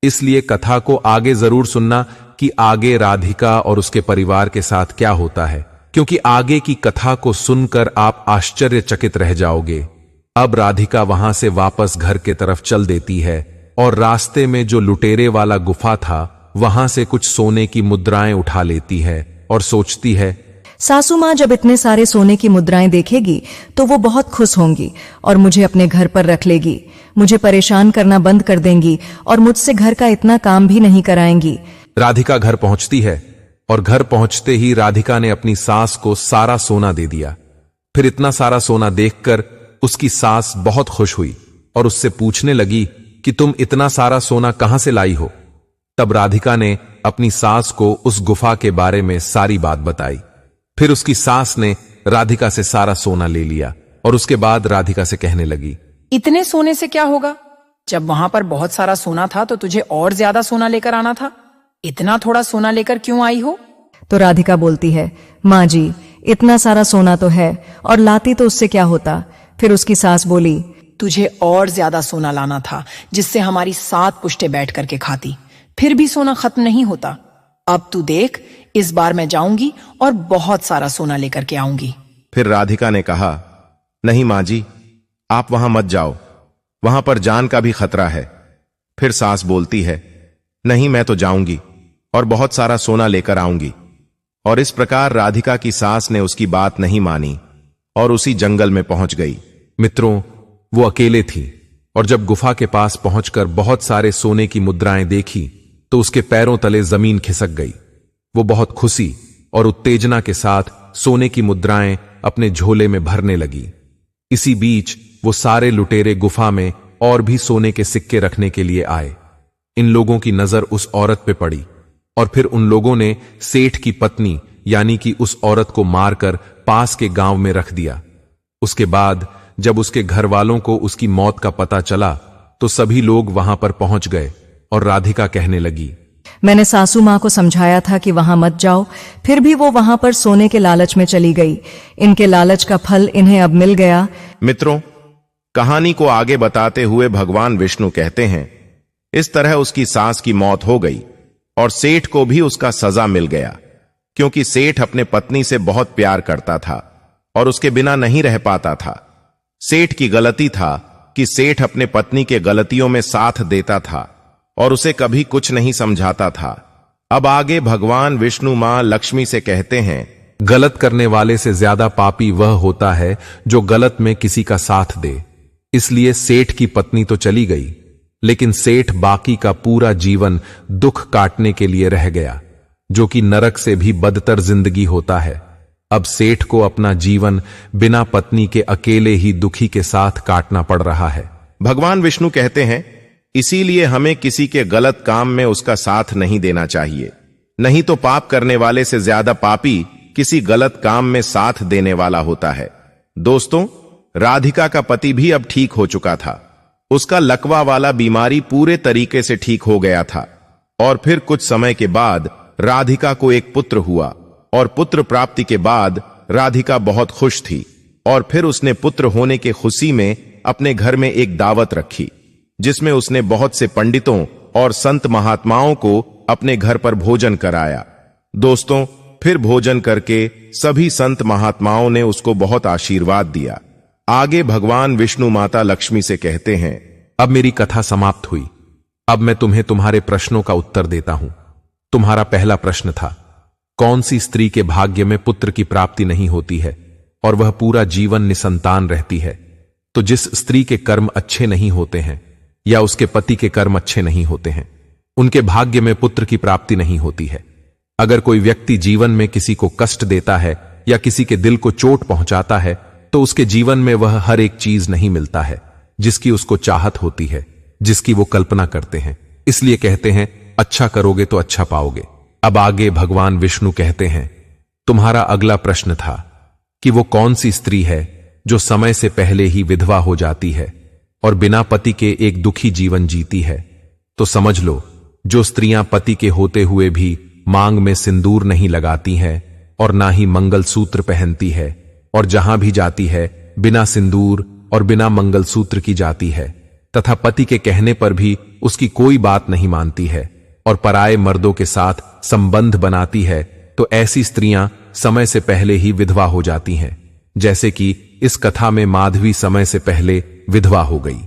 इसलिए कथा को आगे जरूर सुनना कि आगे राधिका और उसके परिवार के साथ क्या होता है, क्योंकि आगे की कथा को सुनकर आप आश्चर्यचकित रह जाओगे। अब राधिका वहां से वापस घर के तरफ चल देती है और रास्ते में जो लुटेरे वाला गुफा था वहां से कुछ सोने की मुद्राएं उठा लेती है और सोचती है, सासू माँ जब इतने सारे सोने की मुद्राएं देखेगी तो वो बहुत खुश होंगी और मुझे अपने घर पर रख लेगी। मुझे परेशान करना बंद कर देंगी और मुझसे घर का इतना काम भी नहीं कराएंगी। राधिका घर पहुंचती है और घर पहुंचते ही राधिका ने अपनी सास को सारा सोना दे दिया। फिर इतना सारा सोना देखकर उसकी सास बहुत खुश हुई और उससे पूछने लगी कि तुम इतना सारा सोना कहां से लाई हो। तब राधिका ने अपनी सास को उस गुफा के बारे में सारी बात बताई। फिर उसकी सास ने राधिका से सारा सोना ले लिया और उसके बाद राधिका से कहने लगी, इतने सोने से क्या होगा? जब वहां पर बहुत सारा सोना था तो तुझे और ज्यादा सोना लेकर आना था। इतना थोड़ा सोना लेकर क्यों आई हो? तो राधिका बोलती है, माँ जी इतना सारा सोना तो है और लाती तो उससे क्या होता। फिर उसकी सास बोली, तुझे और ज्यादा सोना लाना था जिससे हमारी 7 पुश्तें बैठ करके खाती, फिर भी सोना खत्म नहीं होता। अब तू देख, इस बार मैं जाऊंगी और बहुत सारा सोना लेकर के आऊंगी। फिर राधिका ने कहा, नहीं मां जी, आप वहां मत जाओ, वहां पर जान का भी खतरा है। फिर सास बोलती है, नहीं मैं तो जाऊंगी और बहुत सारा सोना लेकर आऊंगी। और इस प्रकार राधिका की सास ने उसकी बात नहीं मानी और उसी जंगल में पहुंच गई। मित्रों, वो अकेले थी और जब गुफा के पास पहुंचकर बहुत सारे सोने की मुद्राएं देखी तो उसके पैरों तले जमीन खिसक गई। वो बहुत खुशी और उत्तेजना के साथ सोने की मुद्राएं अपने झोले में भरने लगी। इसी बीच वो सारे लुटेरे गुफा में और भी सोने के सिक्के रखने के लिए आए। इन लोगों की नजर उस औरत पे पड़ी और फिर उन लोगों ने सेठ की पत्नी यानी कि उस औरत को मारकर पास के गांव में रख दिया। उसके बाद जब उसके घर वालों को उसकी मौत का पता चला तो सभी लोग वहां पर पहुंच गए और राधिका कहने लगी, मैंने सासू माँ को समझाया था कि वहां मत जाओ, फिर भी वो वहां पर सोने के लालच में चली गई। इनके लालच का फल इन्हें अब मिल गया। मित्रों, कहानी को आगे बताते हुए भगवान विष्णु कहते हैं, इस तरह उसकी सास की मौत हो गई और सेठ को भी उसका सजा मिल गया, क्योंकि सेठ अपने पत्नी से बहुत प्यार करता था और उसके बिना नहीं रह पाता था। सेठ की गलती था कि सेठ अपने पत्नी के गलतियों में साथ देता था और उसे कभी कुछ नहीं समझाता था। अब आगे भगवान विष्णु मां लक्ष्मी से कहते हैं, गलत करने वाले से ज्यादा पापी वह होता है जो गलत में किसी का साथ दे। इसलिए सेठ की पत्नी तो चली गई, लेकिन सेठ बाकी का पूरा जीवन दुख काटने के लिए रह गया, जो कि नरक से भी बदतर जिंदगी होता है। अब सेठ को अपना जीवन बिना पत्नी के अकेले ही दुखी के साथ काटना पड़ रहा है। भगवान विष्णु कहते हैं, इसीलिए हमें किसी के गलत काम में उसका साथ नहीं देना चाहिए, नहीं तो पाप करने वाले से ज्यादा पापी किसी गलत काम में साथ देने वाला होता है। दोस्तों, राधिका का पति भी अब ठीक हो चुका था। उसका लकवा वाला बीमारी पूरे तरीके से ठीक हो गया था और फिर कुछ समय के बाद राधिका को एक पुत्र हुआ और पुत्र प्राप्ति के बाद राधिका बहुत खुश थी और फिर उसने पुत्र होने के खुशी में अपने घर में एक दावत रखी, जिसमें उसने बहुत से पंडितों और संत महात्माओं को अपने घर पर भोजन कराया। दोस्तों, फिर भोजन करके सभी संत महात्माओं ने उसको बहुत आशीर्वाद दिया। आगे भगवान विष्णु माता लक्ष्मी से कहते हैं, अब मेरी कथा समाप्त हुई। अब मैं तुम्हें तुम्हारे प्रश्नों का उत्तर देता हूं। तुम्हारा पहला प्रश्न था, कौन सी स्त्री के भाग्य में पुत्र की प्राप्ति नहीं होती है और वह पूरा जीवन निसंतान रहती है? तो जिस स्त्री के कर्म अच्छे नहीं होते हैं या उसके पति के कर्म अच्छे नहीं होते हैं, उनके भाग्य में पुत्र की प्राप्ति नहीं होती है। अगर कोई व्यक्ति जीवन में किसी को कष्ट देता है या किसी के दिल को चोट पहुंचाता है तो उसके जीवन में वह हर एक चीज नहीं मिलता है जिसकी उसको चाहत होती है, जिसकी वो कल्पना करते हैं। इसलिए कहते हैं, अच्छा करोगे तो अच्छा पाओगे। अब आगे भगवान विष्णु कहते हैं, तुम्हारा अगला प्रश्न था कि वो कौन सी स्त्री है जो समय से पहले ही विधवा हो जाती है और बिना पति के एक दुखी जीवन जीती है। तो समझ लो, जो स्त्रियां पति के होते हुए भी मांग में सिंदूर नहीं लगाती हैं और ना ही मंगलसूत्र पहनती है और जहां भी जाती है बिना सिंदूर और बिना मंगलसूत्र की जाती है, तथा पति के कहने पर भी उसकी कोई बात नहीं मानती है और पराये मर्दों के साथ संबंध बनाती है, तो ऐसी स्त्रियां समय से पहले ही विधवा हो जाती हैं, जैसे कि इस कथा में माधवी समय से पहले विधवा हो गई।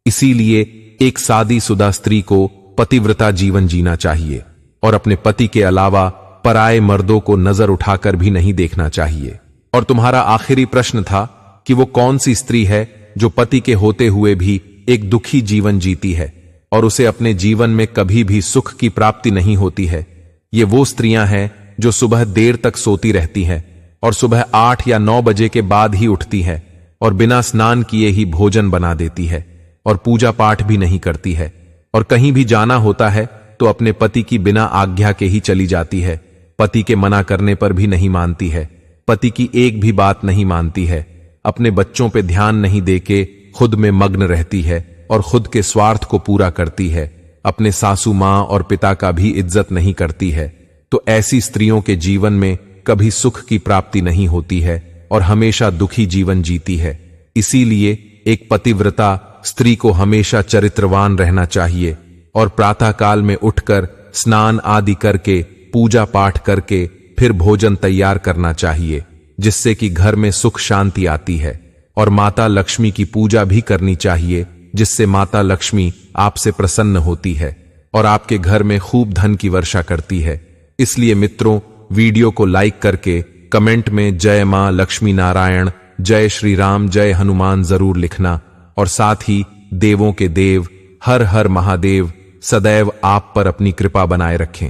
इसीलिए एक शादीशुदा स्त्री को पतिव्रता जीवन जीना चाहिए और अपने पति के अलावा पराये मर्दों को नजर उठाकर भी नहीं देखना चाहिए। और तुम्हारा आखिरी प्रश्न था कि वो कौन सी स्त्री है जो पति के होते हुए भी एक दुखी जीवन जीती है और उसे अपने जीवन में कभी भी सुख की प्राप्ति नहीं होती है। ये वो स्त्रियां हैं जो सुबह देर तक सोती रहती हैं और सुबह 8 या 9 बजे के बाद ही उठती है और बिना स्नान किए ही भोजन बना देती है और पूजा पाठ भी नहीं करती है, और कहीं भी जाना होता है तो अपने पति की बिना आज्ञा के ही चली जाती है, पति के मना करने पर भी नहीं मानती है, पति की एक भी बात नहीं मानती है, अपने बच्चों पे ध्यान नहीं देके खुद में मग्न रहती है और खुद के स्वार्थ को पूरा करती है, अपने सासू मां और पिता का भी इज्जत नहीं करती है। तो ऐसी स्त्रियों के जीवन में कभी सुख की प्राप्ति नहीं होती है और हमेशा दुखी जीवन जीती है। इसीलिए एक पतिव्रता स्त्री को हमेशा चरित्रवान रहना चाहिए और प्रातःकाल में उठकर स्नान आदि करके पूजा पाठ करके फिर भोजन तैयार करना चाहिए, जिससे कि घर में सुख शांति आती है। और माता लक्ष्मी की पूजा भी करनी चाहिए, जिससे माता लक्ष्मी आपसे प्रसन्न होती है और आपके घर में खूब धन की वर्षा करती है। इसलिए मित्रों, वीडियो को लाइक करके कमेंट में जय मां लक्ष्मी नारायण, जय श्री राम, जय हनुमान जरूर लिखना और साथ ही देवों के देव हर हर महादेव सदैव आप पर अपनी कृपा बनाए रखें।